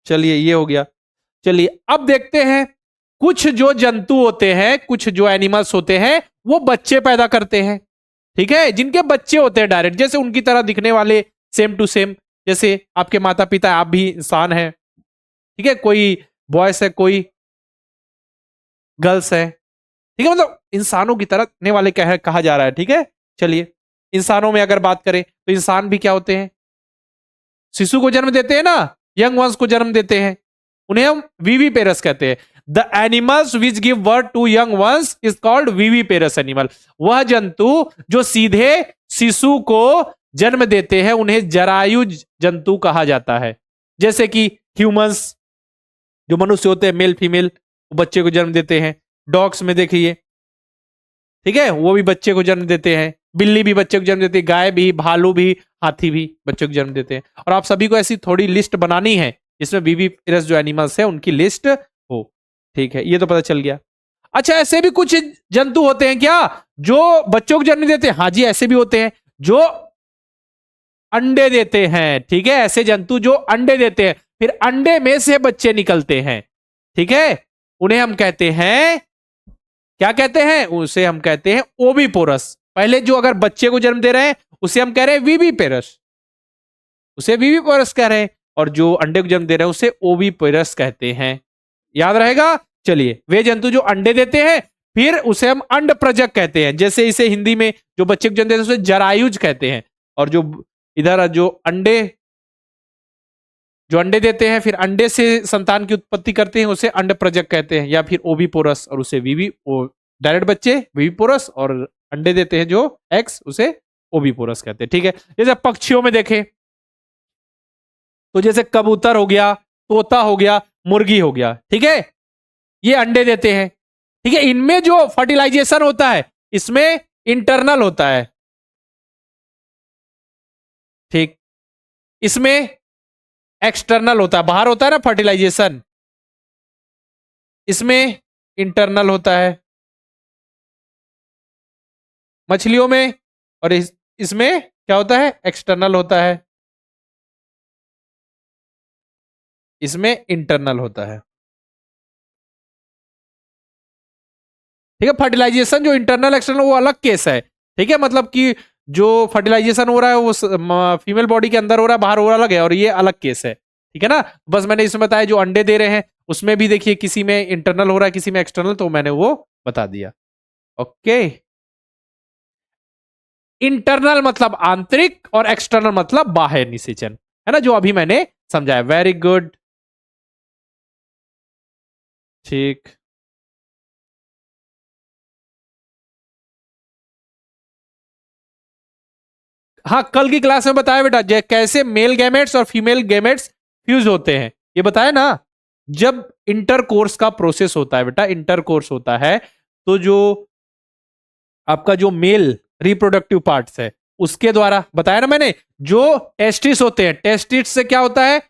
चलिए ये हो गया। चलिए अब देखते हैं, कुछ जो जंतु होते हैं, कुछ जो एनिमल्स होते हैं, वो बच्चे पैदा करते हैं, ठीक है, जिनके बच्चे होते हैं डायरेक्ट, जैसे उनकी तरह दिखने वाले, सेम टू सेम, जैसे आपके माता पिता, आप भी इंसान हैं, ठीक है, कोई बॉयस है, कोई गर्ल्स है, ठीक है, मतलब इंसानों की तरह दिखने वाले कहा जा रहा है, ठीक है। चलिए इंसानों में अगर बात करें तो इंसान भी क्या होते हैं, शिशु को जन्म देते हैं ना, यंग वंस को जन्म देते हैं, उन्हें हम वीवी पेरस कहते हैं। The animals which give birth to young ones is called viviparous animal. वह जंतु जो सीधे शिशु को जन्म देते हैं उन्हें जरायु जंतु कहा जाता है, जैसे कि ह्यूमंस, जो मनुष्य होते हैं, मेल फीमेल, बच्चे को जन्म देते हैं। डॉग्स में देखिए, ठीक है, वो भी बच्चे को जन्म देते हैं, बिल्ली भी बच्चे को जन्म देती है, गाय भी, भालू भी, हाथी भी बच्चों को जन्म देते हैं। और आप सभी को ऐसी थोड़ी लिस्ट बनानी है जिसमें विविपेरस जो एनिमल्स है उनकी लिस्ट हो। ठीक है, ये तो पता चल गया। अच्छा, ऐसे भी कुछ जंतु होते हैं क्या जो बच्चों को जन्म देते हैं? हाँ जी, ऐसे भी होते हैं जो अंडे देते हैं। ठीक है, ऐसे जंतु जो अंडे देते हैं, फिर अंडे में से बच्चे निकलते हैं। ठीक है, उन्हें हम कहते हैं, क्या कहते हैं? उसे हम कहते हैं ओविपोरस। पहले जो अगर बच्चे को जन्म दे रहे हैं उसे हम कह रहे हैं विविपेरस, उसे विविपोरस कह रहे हैं। और जो अंडे को जन्म दे रहे हैं उसे ओविपोरस कहते हैं। याद रहेगा। चलिए, वे जंतु जो अंडे देते हैं फिर उसे हम अंड प्रजक कहते हैं। जैसे इसे हिंदी में जो बच्चे को जन्म देते हैं उसे जरायुज कहते हैं। और जो इधर जो अंडे देते हैं फिर अंडे से संतान की उत्पत्ति करते हैं उसे अंड प्रजक कहते हैं, या फिर ओविपोरस। और उसे डायरेक्ट बच्चे विविपोरस, और अंडे देते हैं जो एक्स उसे ओविपोरस कहते हैं। ठीक है, जैसे पक्षियों में देखें तो जैसे कबूतर हो गया, तोता हो गया, मुर्गी हो गया। ठीक है, ये अंडे देते हैं। ठीक है, इनमें जो फर्टिलाइजेशन होता है इसमें इंटरनल होता है। ठीक, इसमें एक्सटर्नल होता है, बाहर होता है ना फर्टिलाइजेशन, इसमें इंटरनल होता है मछलियों में। और इसमें क्या होता है? एक्सटर्नल होता है, इसमें इंटरनल होता है। ठीक है, फर्टिलाइजेशन जो इंटरनल एक्सटर्नल वो अलग केस है। ठीक है, मतलब कि जो फर्टिलाइजेशन हो रहा है वो फीमेल बॉडी के अंदर हो रहा है, बाहर हो रहा अलग है, और ये अलग केस है। ठीक है ना, बस मैंने इसमें बताया जो अंडे दे रहे हैं उसमें भी देखिए किसी में इंटरनल हो रहा है किसी में एक्सटर्नल, तो मैंने वो बता दिया। ओके, इंटरनल मतलब आंतरिक और एक्सटर्नल मतलब बाह्य निषेचन, है ना, जो अभी मैंने समझाया। Very good. ठीक, हाँ, कल की क्लास में बताया बेटा कैसे मेल गैमेट्स और फीमेल गैमेट्स फ्यूज होते हैं, ये बताया ना। जब इंटरकोर्स का प्रोसेस होता है बेटा, इंटरकोर्स होता है तो जो आपका जो मेल रिप्रोडक्टिव पार्ट्स है उसके द्वारा, बताया ना मैंने, जो टेस्टिस होते हैं, टेस्टिस से क्या होता है?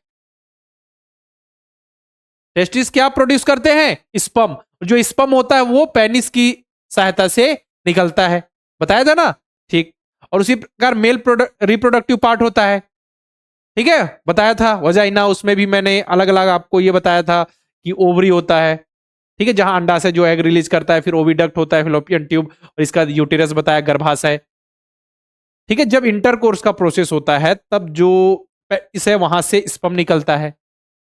टेस्टिस क्या प्रोड्यूस करते हैं? स्पर्म। जो स्पर्म होता है वो पेनिस की सहायता से निकलता है, बताया था ना। ठीक, और उसी प्रकार मेल रिप्रोडक्टिव पार्ट होता है। ठीक है, बताया था वजाइना, उसमें भी मैंने अलग अलग आपको ये बताया था कि ओवरी होता है। ठीक है, जहां अंडा से जो एग रिलीज करता है, फिर ओविडक्ट होता है, फिलोपियन ट्यूब, और इसका यूटेरस बताया, गर्भाशय। ठीक है, जब इंटरकोर्स का प्रोसेस होता है तब जो इसे वहां से स्पर्म निकलता है।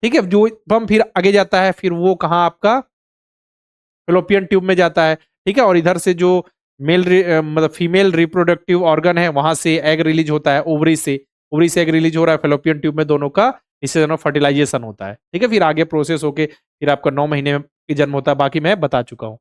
ठीक है, जो स्पर्म फिर आगे जाता है, फिर वो कहाँ आपका फिलोपियन ट्यूब में जाता है। ठीक है, और इधर से जो मतलब फीमेल रिप्रोडक्टिव ऑर्गन है वहां से एग रिलीज होता है, ओवरी से, ओवरी से एग रिलीज हो रहा है फिलोपियन ट्यूब में, दोनों का इससे दोनों फर्टिलाइजेशन होता है। ठीक है, फिर आगे प्रोसेस होके फिर आपका 9 महीने में जन्म होता है, बाकी मैं बता चुका हूं।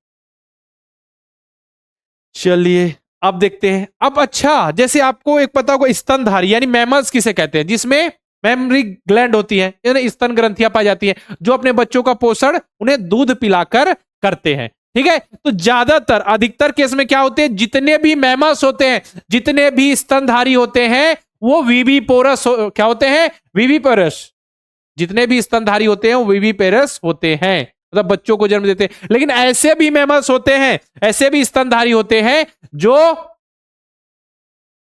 चलिए, अब देखते हैं। अब अच्छा, जैसे आपको एक पता होगा स्तनधारी यानी मैमल्स किसे कहते हैं, जिसमें मेमरी ग्लैंड होती है, यानी स्तन ग्रंथियां पाई जाती हैं, जो अपने बच्चों का पोषण उन्हें दूध पिलाकर करते हैं। ठीक है, तो ज्यादातर अधिकतर केस में क्या होते हैं, जितने भी मैमल्स होते हैं, जितने भी स्तनधारी होते हैं वो विविपोरस क्या होते हैं? विविपोरस। जितने भी स्तनधारी होते हैं वो विविपेरस होते हैं, मतलब बच्चों को जन्म देते हैं। लेकिन ऐसे भी मैमल्स होते हैं, ऐसे भी स्तनधारी होते हैं जो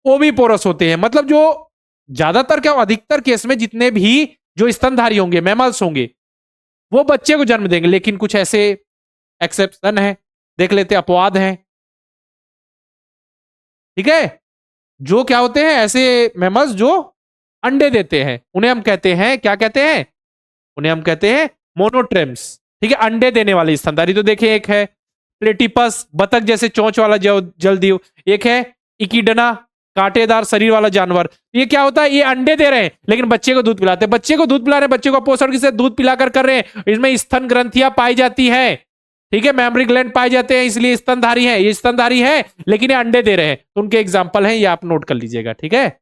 ओविपोरस होते हैं, मतलब जो ज्यादातर क्या, अधिकतर केस में जितने भी जो स्तनधारी होंगे, मैमल्स होंगे, वो बच्चे को जन्म देंगे। लेकिन कुछ ऐसे एक्सेप्शन है, देख लेते, अपवाद हैं। ठीक है, जो क्या होते हैं, ऐसे मैमल्स जो अंडे देते हैं उन्हें हम कहते हैं, क्या कहते हैं? उन्हें हम कहते हैं मोनोट्रेम्स। ठीक है, अंडे देने वाली स्तनधारी। तो देखिए, एक है प्लेटिपस, बतख जैसे चोंच वाला जलजीव, एक है इकिडना, कांटेदार शरीर वाला जानवर। ये क्या होता है, ये अंडे दे रहे हैं लेकिन बच्चे को दूध पिलाते हैं, बच्चे को दूध पिला रहे हैं, बच्चे को पोषण किसे दूध पिलाकर कर रहे हैं। इसमें स्तन ग्रंथियां पाई जाती है। ठीक है, मेमरी ग्लैंड पाए जाते हैं, इसलिए स्तनधारी है, ये स्तनधारी है लेकिन ये अंडे दे रहे हैं, तो उनके एग्जाम्पल हैं, ये आप नोट कर लीजिएगा। ठीक है,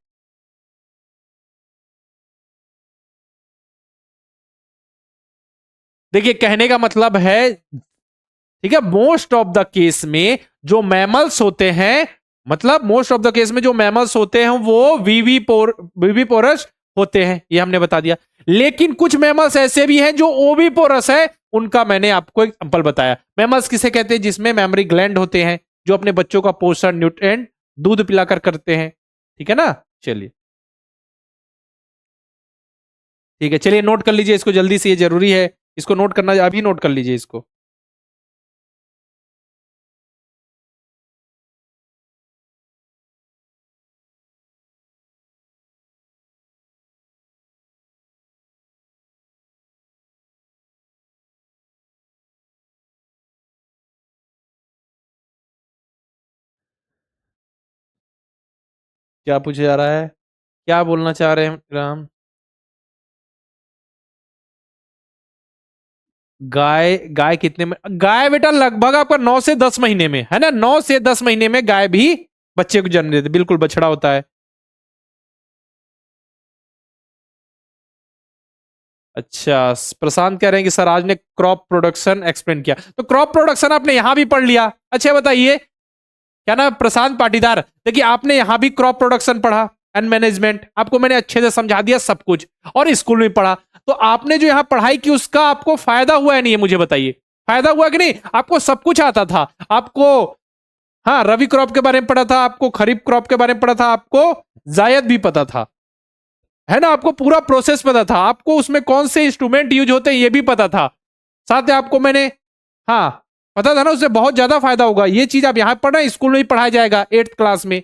देखिए कहने का मतलब है, ठीक है, मोस्ट ऑफ द केस में जो मैमल्स होते हैं, मतलब मोस्ट ऑफ द केस में जो मैमल्स होते हैं वो वीवीपोरस होते हैं, ये हमने बता दिया। लेकिन कुछ मैमल्स ऐसे भी हैं जो ओविपोरस है, उनका मैंने आपको एग्जांपल बताया। मैमल्स किसे कहते हैं? जिसमें मेमोरी ग्लैंड होते हैं, जो अपने बच्चों का पोषण न्यूट्रिएंट दूध पिलाकर करते हैं। ठीक है ना? चलिए ठीक है, चलिए नोट कर लीजिए इसको जल्दी से, ये जरूरी है इसको नोट करना, अभी नोट कर लीजिए इसको। क्या पूछा जा रहा है? क्या बोलना चाह रहे हैं राम? गाय गाय कितने में? गाय बेटा लगभग आपका 9 से 10 महीने में, है ना? 9 से 10 महीने में गाय भी बच्चे को जन्म देती, बिल्कुल बछड़ा होता है। अच्छा, प्रशांत कह रहे हैं कि सर आज ने क्रॉप प्रोडक्शन एक्सप्लेन किया, तो क्रॉप प्रोडक्शन आपने यहां भी पढ़ लिया। अच्छा बताइए, क्या ना प्रशांत पाटीदार, देखिए आपने यहां भी क्रॉप प्रोडक्शन पढ़ा एंड मैनेजमेंट, आपको मैंने अच्छे से समझा दिया सब कुछ, और स्कूल में पढ़ा। तो आपने जो यहां पढ़ाई की उसका आपको फायदा हुआ है नहीं है? मुझे बताइए, फायदा हुआ कि नहीं? आपको सब कुछ आता था आपको। हाँ, रवि क्रॉप के बारे में पढ़ा था, आपको खरीफ क्रॉप के बारे में पढ़ा था, आपको जायद भी पता था, है ना? आपको पूरा प्रोसेस पता था, आपको उसमें कौन से इंस्ट्रूमेंट यूज होते हैं ये भी पता था। साथ ही आपको मैंने, हाँ पता था ना, उससे बहुत ज्यादा फायदा होगा। ये चीज आप यहां पढ़ रहे हैं, स्कूल में ही पढ़ाया जाएगा 8th क्लास में,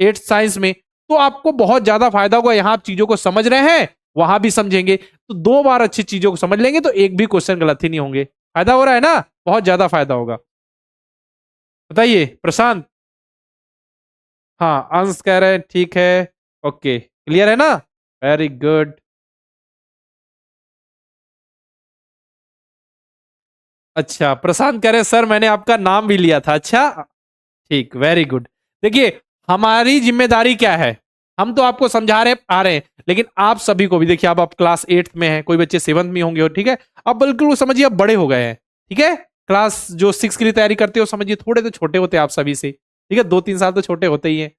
8th साइंस में, तो आपको बहुत ज्यादा फायदा होगा। यहां आप चीजों को समझ रहे हैं, वहां भी समझेंगे, तो 2 बार अच्छी चीजों को समझ लेंगे तो एक भी क्वेश्चन गलत ही नहीं होंगे। फायदा हो रहा है ना? बहुत ज्यादा फायदा होगा। बताइए प्रशांत। हाँ, अंश कह रहे हैं ठीक है, ओके क्लियर है ना? Very good. अच्छा, प्रशांत कह रहे हैं सर मैंने आपका नाम भी लिया था। अच्छा ठीक, वेरी गुड। देखिए हमारी जिम्मेदारी क्या है, हम तो आपको समझा रहे आ रहे हैं, लेकिन आप सभी को भी देखिए, अब आप क्लास 8th में हैं, कोई बच्चे 7th में होंगे, ठीक है? अब बिल्कुल समझिए अब बड़े हो गए हैं, ठीक है? क्लास जो 6 के लिए तैयारी करते हो, समझिए थोड़े तो छोटे होते हैं आप सभी से, ठीक है? 2-3 साल तो छोटे होते ही हैं।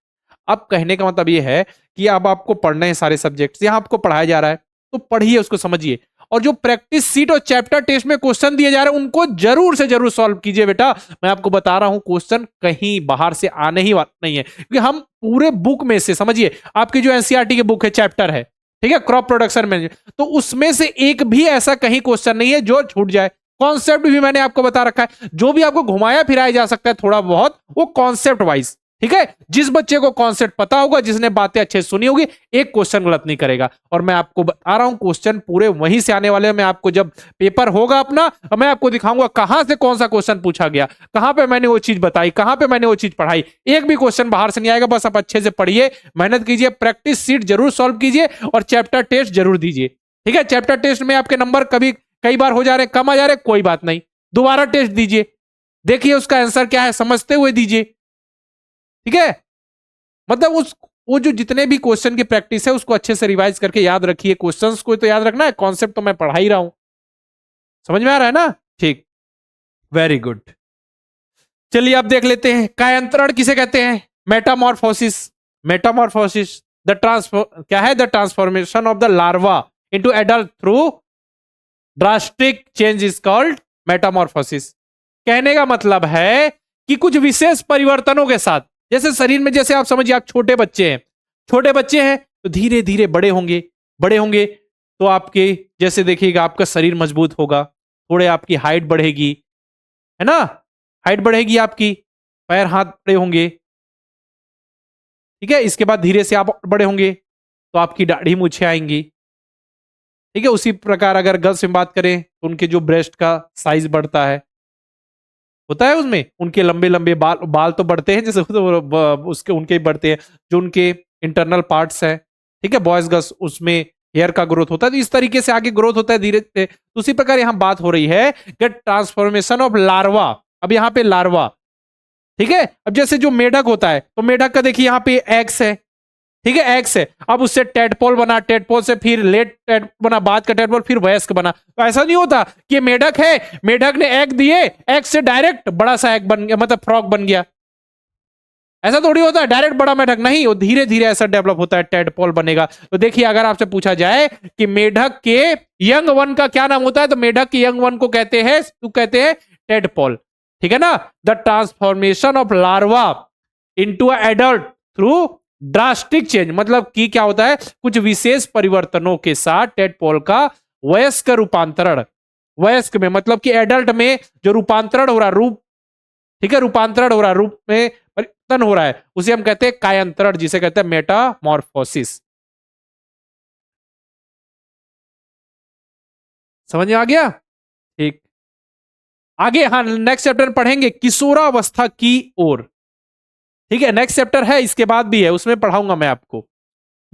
अब कहने का मतलब ये है कि अब आपको पढ़ने हैं सारे सब्जेक्ट्स, यहाँ आपको पढ़ाया जा रहा है, तो पढ़िए, उसको समझिए, और जो प्रैक्टिस सीट और चैप्टर टेस्ट में क्वेश्चन दिए जा रहे हैं उनको जरूर से जरूर सॉल्व कीजिए बेटा। मैं आपको बता रहा हूं, क्वेश्चन कहीं बाहर से आने ही वाला नहीं है, क्योंकि हम पूरे बुक में से, समझिए आपकी जो एनसीईआरटी की बुक है, चैप्टर है, ठीक है, क्रॉप प्रोडक्शन मैनेजमेंट, तो उसमें से एक भी ऐसा कहीं क्वेश्चन नहीं है जो छूट जाए। कॉन्सेप्ट भी मैंने आपको बता रखा है, जो भी आपको घुमाया फिराया जा सकता है थोड़ा बहुत, वो कॉन्सेप्ट वाइज, ठीक है? जिस बच्चे को कॉन्सेप्ट पता होगा, जिसने बातें अच्छे से सुनी होगी, एक क्वेश्चन गलत नहीं करेगा। और मैं आपको बता रहा हूं, क्वेश्चन पूरे वहीं से आने वाले हैं। मैं आपको जब पेपर होगा अपना, मैं आपको दिखाऊंगा कहां से कौन सा क्वेश्चन पूछा गया, कहां पे मैंने वो चीज बताई, कहां पे मैंने वो चीज पढ़ाई। एक भी क्वेश्चन बाहर से नहीं आएगा। बस आप अच्छे से पढ़िए, मेहनत कीजिए, प्रैक्टिस सीट जरूर सॉल्व कीजिए, और चैप्टर टेस्ट जरूर दीजिए, ठीक है? चैप्टर टेस्ट में आपके नंबर कभी कई बार हो जा रहे, कम आ जा रहे, कोई बात नहीं, दोबारा टेस्ट दीजिए, देखिए उसका आंसर क्या है, समझते हुए दीजिए, ठीक है? मतलब उस वो जो जितने भी क्वेश्चन की प्रैक्टिस है उसको अच्छे से रिवाइज करके याद रखिए। क्वेश्चंस को तो याद रखना है, कॉन्सेप्ट तो मैं पढ़ा ही रहा हूं। समझ में आ रहा है ना? ठीक, वेरी गुड। चलिए अब देख लेते हैं, कायांतरण किसे कहते हैं? मेटामॉर्फोसिस। मेटामॉर्फोसिस, द ट्रांसफॉर क्या है? The transformation of the larva into adult through drastic change is called Metamorphosis. कहने का मतलब है कि कुछ विशेष परिवर्तनों के साथ, जैसे शरीर में, जैसे आप समझिए आप छोटे बच्चे हैं, छोटे बच्चे हैं तो धीरे धीरे बड़े होंगे, बड़े होंगे तो आपके, जैसे देखिएगा आपका शरीर मजबूत होगा, थोड़े आपकी हाइट बढ़ेगी, है ना? हाइट बढ़ेगी आपकी, पैर हाथ बड़े होंगे, ठीक है? इसके बाद धीरे से आप बड़े होंगे तो आपकी दाढ़ी मूछें आएंगी, ठीक है? उसी प्रकार अगर गर्ल्स में बात करें तो उनके जो ब्रेस्ट का साइज बढ़ता है, होता है उसमें, उनके लंबे लंबे बाल बाल तो बढ़ते हैं, जैसे तो उसके उनके ही बढ़ते हैं, जो उनके इंटरनल पार्ट्स हैं, ठीक है? बॉयज गर्ल्स उसमें हेयर का ग्रोथ होता है, तो इस तरीके से आगे ग्रोथ होता है धीरे धीरे। तो उसी प्रकार यहाँ बात हो रही है कि ट्रांसफॉर्मेशन ऑफ लार्वा। अब यहाँ पे लार्वा, ठीक है? अब जैसे जो मेढक होता है, तो मेढक का देखिए यहाँ पे एग्स है, ठीक है? एग्स है, अब उससे टेडपोल बना, टेडपोल से फिर लेट टेड बना, बाद का टेडपोल, फिर वयस्क बना। तो ऐसा नहीं होता कि मेढक है, मेढक ने एग दिए, एग से डायरेक्ट बड़ा सा एग बन गया, मतलब फ्रॉग बन गया, ऐसा थोड़ी होता है डायरेक्ट बड़ा मेढक, नहीं, वो धीरे धीरे ऐसा डेवलप होता है, टेडपोल बनेगा। तो देखिए अगर आपसे पूछा जाए कि मेढक के यंग वन का क्या नाम होता है, तो मेढक के यंग वन को कहते हैं टेडपोल, ठीक है ना। The transformation of larva into adult through drastic change, मतलब कि क्या होता है, कुछ विशेष परिवर्तनों के साथ टेडपोल का वयस्क रूपांतरण, वयस्क में मतलब कि एडल्ट में जो रूपांतरण हो रहा रूप, ठीक है, रूपांतरण हो रहा रूप में परिवर्तन हो रहा है, उसे हम कहते हैं कायांतरण, जिसे कहते हैं मेटामॉर्फोसिस। समझ में आ गया? ठीक, आगे हाँ नेक्स्ट चैप्टर पढ़ेंगे किशोरावस्था की ओर, ठीक है, नेक्स्ट चैप्टर है, इसके बाद भी है, उसमें पढ़ाऊंगा मैं आपको,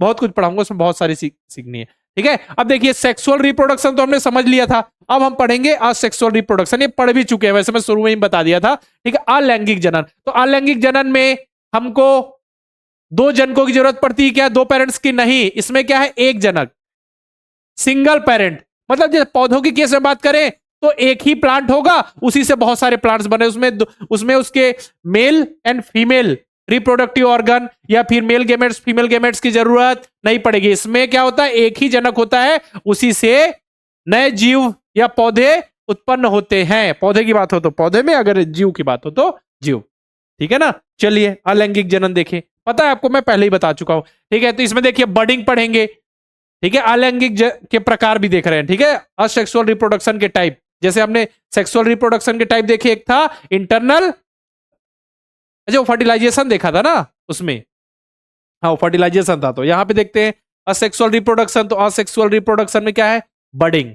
बहुत कुछ पढ़ाऊंगा, उसमें बहुत सारी सीखनी है, ठीक है। अब देखिए सेक्सुअल रिप्रोडक्शन तो हमने समझ लिया था, अब हम पढ़ेंगे असेक्सुअल रिप्रोडक्शन, ये पढ़ भी चुके हैं वैसे, मैं शुरू में ही बता दिया था, ठीक है। अलैंगिक जनन, तो अलैंगिक जनन में हमको दो जनकों की जरूरत पड़ती है क्या, दो पेरेंट्स की नहीं, इसमें क्या है, एक जनक, सिंगल पेरेंट, मतलब जैसे पौधों की केस में बात करें तो एक ही प्लांट होगा, उसी से बहुत सारे प्लांट्स बने, उसमें उसके male and female reproductive organ या फिर मेल गेमेट्स फीमेल गेमेट्स की जरूरत नहीं पड़ेगी। इसमें क्या होता है, एक ही जनक होता है, उसी से नए जीव या पौधे उत्पन्न होते हैं, पौधे की बात हो तो पौधे में, अगर जीव की बात हो तो जीव, ठीक है ना। चलिए अलैंगिक जनन देखें, पता है आपको, मैं पहले ही बता चुका हूं, ठीक है। तो इसमें देखिए बडिंग पढ़ेंगे, ठीक है, अलैंगिक के प्रकार भी देख रहे हैं, ठीक है, असेक्सुअल रिप्रोडक्शन के टाइप, जैसे हमने सेक्सुअल रिप्रोडक्शन के टाइप देखे, एक था इंटरनल, जो फर्टिलाइजेशन देखा था ना उसमें, हाँ फर्टिलाइजेशन था, तो यहां पे देखते हैं असेक्सुअल रिप्रोडक्शन, तो असेक्सुअल रिप्रोडक्शन में क्या है, बडिंग,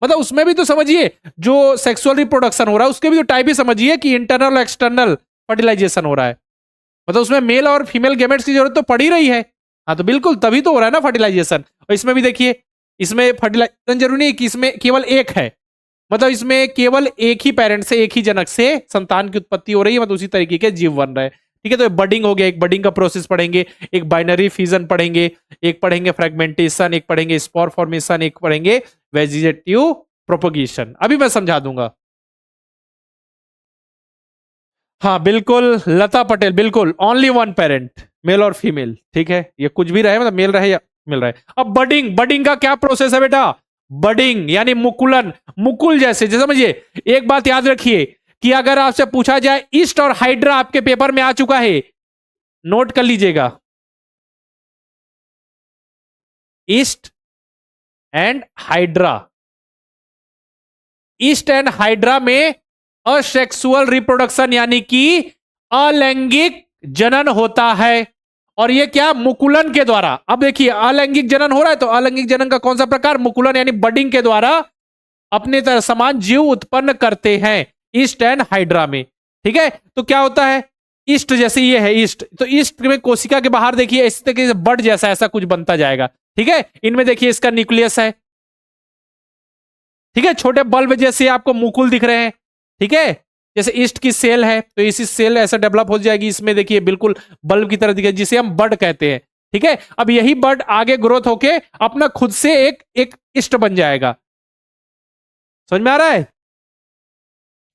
मतलब उसमें भी तो समझिए जो सेक्सुअल रिप्रोडक्शन हो रहा है उसके भी तो टाइप ही समझिए कि इंटरनल एक्सटर्नल फर्टिलाइजेशन हो रहा है, मतलब उसमें मेल और फीमेल गेमेट्स की जरूरत तो पड़ ही रही है, हाँ तो बिल्कुल तभी तो हो रहा है ना फर्टिलाइजेशन। और इसमें भी देखिए, इसमें फर्टिलाइजेशन जरूरी नहीं कि इसमें केवल एक है, मतलब इसमें केवल एक ही पेरेंट से, एक ही जनक से संतान की उत्पत्ति हो रही है, मतलब उसी तरीके के जीव बन रहे हैं, ठीक है। तो बडिंग हो गया, एक बडिंग का प्रोसेस पढ़ेंगे, एक बाइनरी फ्यूजन पढ़ेंगे, एक पढ़ेंगे फ्रेगमेंटेशन, एक पढ़ेंगे स्पोर फॉर्मेशन, एक पढ़ेंगे वेजिटेटिव प्रोपोगेशन, अभी मैं समझा दूंगा। हाँ बिल्कुल लता पटेल, बिल्कुल ओनली वन पेरेंट, मेल और फीमेल, ठीक है, ये कुछ भी रहे, मतलब मेल रहे या मिल रहा है। अब बडिंग, बडिंग का क्या प्रोसेस है बेटा, बडिंग यानी मुकुलन, मुकुल जैसे, जैसे समझिए, एक बात याद रखिए कि अगर आपसे पूछा जाए ईस्ट और हाइड्रा, आपके पेपर में आ चुका है, नोट कर लीजिएगा, east and hydra, east and hydra में असेक्सुअल रिप्रोडक्शन यानी कि अलैंगिक जनन होता है, और ये क्या, मुकुलन के द्वारा। अब देखिए अलैंगिक जनन हो रहा है, तो अलैंगिक जनन का कौन सा प्रकार, मुकुलन यानी बडिंग के द्वारा अपने तरह समान जीव उत्पन्न करते हैं ईस्ट एंड हाइड्रा में, ठीक है। तो क्या होता है, ईस्ट जैसे ये है ईस्ट, तो ईस्ट में कोशिका के बाहर देखिए इस तरीके से बड जैसा ऐसा कुछ बनता जाएगा, ठीक है। इनमें देखिए इसका न्यूक्लियस है, ठीक है, छोटे बल्ब जैसे आपको मुकुल दिख रहे हैं, ठीक है, जैसे ईस्ट की सेल है तो इसी सेल ऐसा डेवलप हो जाएगी, इसमें देखिए बिल्कुल बल्ब की तरह दिखे, जिसे हम बड कहते हैं, ठीक है। अब यही बड आगे ग्रोथ होके अपना खुद से एक एक ईस्ट बन जाएगा, समझ में आ रहा है,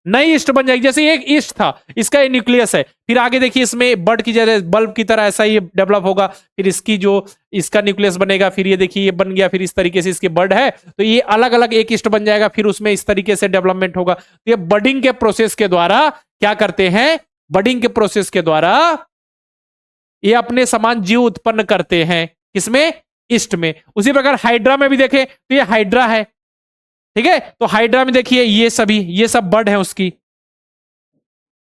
नई ईस्ट बन जाएगी, जैसे एक ईस्ट था, इसका ये न्यूक्लियस है, फिर आगे देखिए इसमें बड की जगह बल्ब की तरह ऐसा ही डेवलप होगा, फिर इसकी जो इसका न्यूक्लियस बनेगा, फिर ये देखिए ये बन गया, फिर इस तरीके से इसके बड है, तो ये अलग अलग एक ईस्ट बन जाएगा, फिर उसमें इस तरीके से डेवलपमेंट होगा। तो ये बडिंग के प्रोसेस के द्वारा क्या करते हैं, बडिंग के प्रोसेस के द्वारा ये अपने समान जीव उत्पन्न करते हैं, किसमें, ईस्ट में। उसी प्रकार हाइड्रा में भी देखें तो ये हाइड्रा है, ठीक है, तो हाइड्रा में देखिए ये सब बड है उसकी,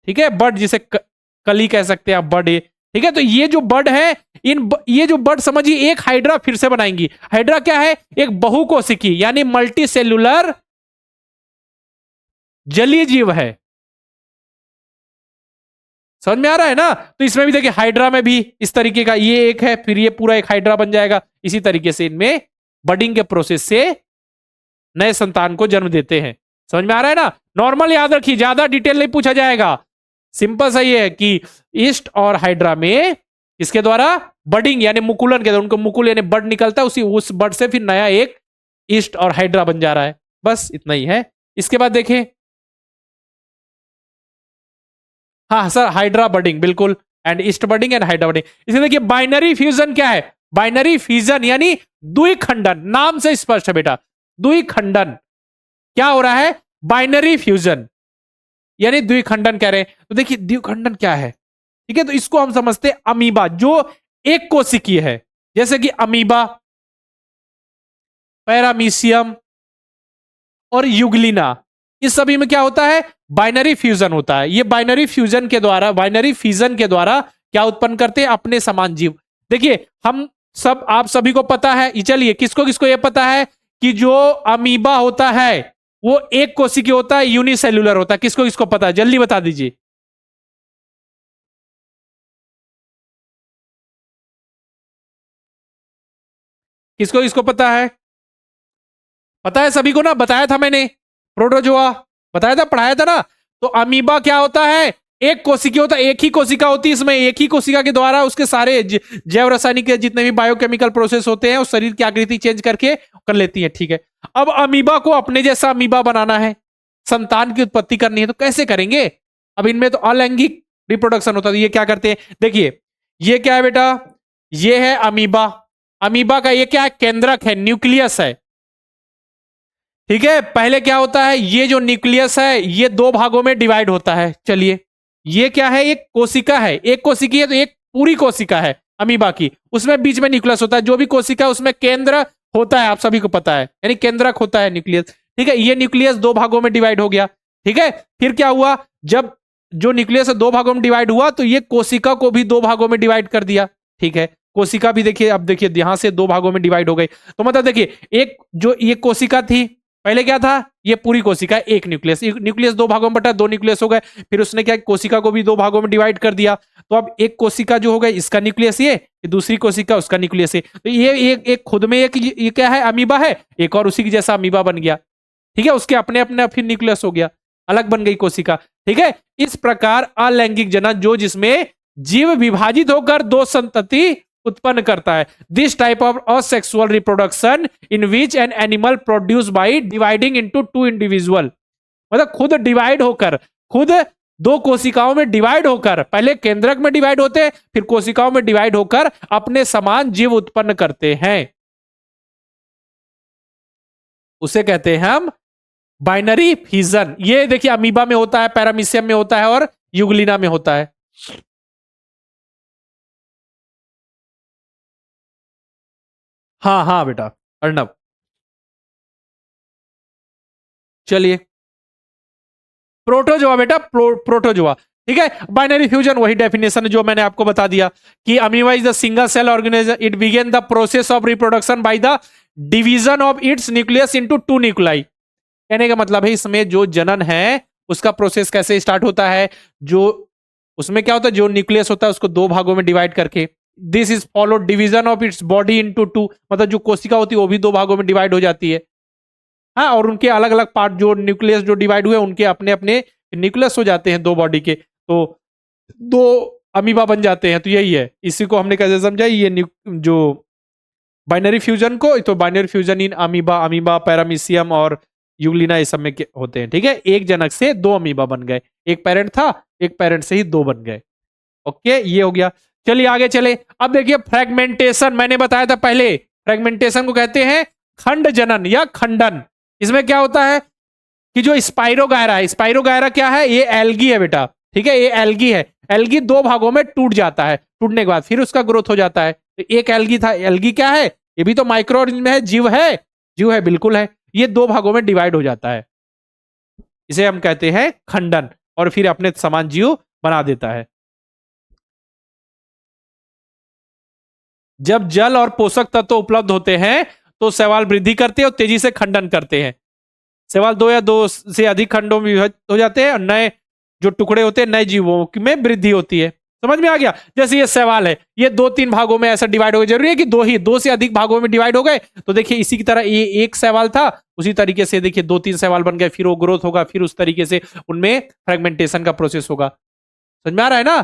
ठीक है, बड जिसे कली कह सकते हैं आप, बड है, ठीक है। तो ये जो बड है, ये जो बड समझिए एक हाइड्रा फिर से बनाएंगी। हाइड्रा क्या है, एक बहुकोशिकी यानी मल्टी सेल्यूलर जलीय जीव है, समझ में आ रहा है ना। तो इसमें भी देखिए हाइड्रा में भी इस तरीके का ये एक है, फिर ये पूरा एक हाइड्रा बन जाएगा, इसी तरीके से इनमें बडिंग के प्रोसेस से नए संतान को जन्म देते हैं, समझ में आ रहा है ना। नॉर्मल याद रखिए, ज्यादा डिटेल नहीं पूछा जाएगा, सिंपल सा ये है कि ईस्ट और हाइड्रा में इसके द्वारा बडिंग यानी मुकुलन के द्वारा उनको मुकुल यानी बड निकलता है, उस बड से फिर नया एक ईस्ट और हाइड्रा बन जा रहा है, बस इतना ही है। इसके बाद देखें हाँ सर, हाइड्रा बडिंग, बिल्कुल, and east budding and hydra budding. इसलिए देखिए बाइनरी फ्यूजन क्या है, बाइनरी फ्यूजन यानी द्विखंडन, नाम से स्पष्ट है बेटा, द्विखंडन। क्या हो रहा है, बाइनरी फ्यूजन यानी द्विखंडन कह रहे हैं। तो देखिए द्विखंडन क्या है, ठीक है, तो इसको हम समझते हैं अमीबा, जो एक कोशिकीय है, जैसे कि अमीबा, पैरामीशियम और युगलिना, इस सभी में क्या होता है, बाइनरी फ्यूजन होता है। ये बाइनरी फ्यूजन के द्वारा, बाइनरी फ्यूजन के द्वारा क्या उत्पन्न करते हैं, अपने समान जीव। देखिए हम सब, आप सभी को पता है, चलिए किसको किसको ये पता है कि जो अमीबा होता है वो एक कोशिकीय होता है, यूनिसेल्युलर होता है, किसको किसको पता है, जल्दी बता दीजिए। किसको किसको पता है, पता है सभी को ना, बताया था मैंने, प्रोटोजोआ बताया था, पढ़ाया था ना। तो अमीबा क्या होता है, एक कोशिका होता है, एक ही कोशिका होती है इसमें, एक ही कोशिका के द्वारा उसके सारे जैव रासायनिक जितने भी बायोकेमिकल प्रोसेस होते हैं, उस शरीर की आकृति चेंज करके कर लेती है, ठीक है। अब अमीबा को अपने जैसा अमीबा बनाना है, संतान की उत्पत्ति करनी है, तो कैसे करेंगे। अब इनमें तो अलैंगिक रिप्रोडक्शन होता है, ये क्या करते हैं, देखिए ये क्या है बेटा, ये है अमीबा, अमीबा का ये क्या है, केंद्रक है, न्यूक्लियस है, ठीक है। पहले क्या होता है, ये जो न्यूक्लियस है ये दो भागों में डिवाइड होता है। चलिए ये क्या है, एक कोशिका है, एक कोशिकी है, तो एक पूरी कोशिका है अमीबा की, उसमें बीच में न्यूक्लियस होता है, जो भी कोशिका है उसमें केंद्र होता है, आप सभी को पता है, यानी केंद्रक होता है न्यूक्लियस, ठीक है। ये न्यूक्लियस दो भागों में डिवाइड हो गया, ठीक है। फिर क्या हुआ, जब जो न्यूक्लियस दो भागों में डिवाइड हुआ तो ये कोशिका को भी दो भागों में डिवाइड कर दिया, ठीक है। कोशिका भी देखिए, अब देखिए यहां से दो भागों में डिवाइड हो गई, तो मतलब देखिए एक जो ये कोशिका थी, पहले क्या था, ये पूरी कोशिका एक न्यूक्लियस, न्यूक्लियस दो भागों में बटा, दो न्यूक्लियस हो गए, फिर उसने क्या कोशिका को भी दो भागों में डिवाइड कर दिया, तो अब एक कोशिका जो हो गई इसका न्यूक्लियस ये, दूसरी कोशिका उसका न्यूक्लियस ये, तो ये एक खुद में एक ये क्या है, अमीबा है, एक और उसी की जैसा अमीबा बन गया, ठीक है। उसके अपने अपने फिर न्यूक्लियस हो गया, अलग बन गई कोशिका, ठीक है। इस प्रकार अलैंगिक जनन, जो जिसमें जीव विभाजित होकर दो संतति उत्पन्न करता है, this type of asexual reproduction in which an animal produce by dividing into two individual, मतलब खुद डिवाइड होकर, खुद दो कोशिकाओं में डिवाइड होकर, पहले केंद्रक में डिवाइड होते हैं, फिर कोशिकाओं में डिवाइड होकर अपने समान जीव उत्पन्न करते हैं, उसे कहते हैं हम बाइनरी फ्यूजन। ये देखिए अमीबा में होता है, पैरामीशियम में होता है और युगलिना में होता है। हाँ हाँ बेटा, अर्णव, चलिए प्रोटोजोआ बेटा, प्रोटोजोआ, ठीक है। बाइनरी फ्यूजन वही डेफिनेशन जो मैंने आपको बता दिया कि amoeba is the single cell organism, it begin the process of reproduction by the division of its nucleus into two nuclei. कहने का मतलब है इसमें जो जनन है उसका प्रोसेस कैसे स्टार्ट होता है, जो उसमें क्या होता है, जो न्यूक्लियस होता है उसको दो भागों में डिवाइड करके, this is followed division of its body into two, मतलब जो कोशिका होती है वो भी दो भागों में डिवाइड हो जाती है, हाँ, और उनके अलग अलग पार्ट जो न्यूक्लियस जो डिवाइड हुए उनके अपने अपने न्यूक्लियस हो जाते हैं दो बॉडी के, तो दो अमीबा बन जाते हैं। तो यही है, इसी को हमने कैसे समझा, ये जो बाइनरी फ्यूजन को, तो binary fusion in amoeba, amoeba paramecium और यूग्लिना ये सब में होते हैं, ठीक है। एक जनक से दो अमीबा बन गए, एक पेरेंट था, एक पेरेंट से ही दो बन गए, ओके, ये हो गया। चलिए आगे चले, अब देखिए फ्रेगमेंटेशन, मैंने बताया था पहले, फ्रेगमेंटेशन को कहते हैं खंड जनन या खंडन। इसमें क्या होता है कि जो स्पाइरोगायरा है, स्पाइरोगायरा क्या है, ये एल्गी है बेटा, ठीक है, ये एल्गी है, एल्गी दो भागों में टूट जाता है, टूटने के बाद फिर उसका ग्रोथ हो जाता है। तो एक एल्गी था, एल्गी क्या है, ये भी तो माइक्रो ऑर्गेनिज्म है, जीव है, जीव है, बिल्कुल है, ये दो भागों में डिवाइड हो जाता है, इसे हम कहते हैं खंडन, और फिर अपने समान जीव बना देता है। जब जल और पोषक तत्व उपलब्ध होते हैं तो शैवाल वृद्धि करते हैं और तेजी से खंडन करते हैं। शैवाल दो या दो से अधिक खंडों में विभाजित हो जाते हैं और नए जो टुकड़े होते हैं नए जीवों में वृद्धि होती है। समझ में आ गया, जैसे ये शैवाल है, ये दो तीन भागों में ऐसा डिवाइड हो गया, जरूरी है कि दो से अधिक भागों में डिवाइड हो गए, तो देखिए इसी की तरह ये एक शैवाल था, उसी तरीके से देखिए दो तीन शैवाल बन गए, फिर वो ग्रोथ होगा, फिर उस तरीके से उनमें फ्रेगमेंटेशन का प्रोसेस होगा। समझ में आ रहा है ना।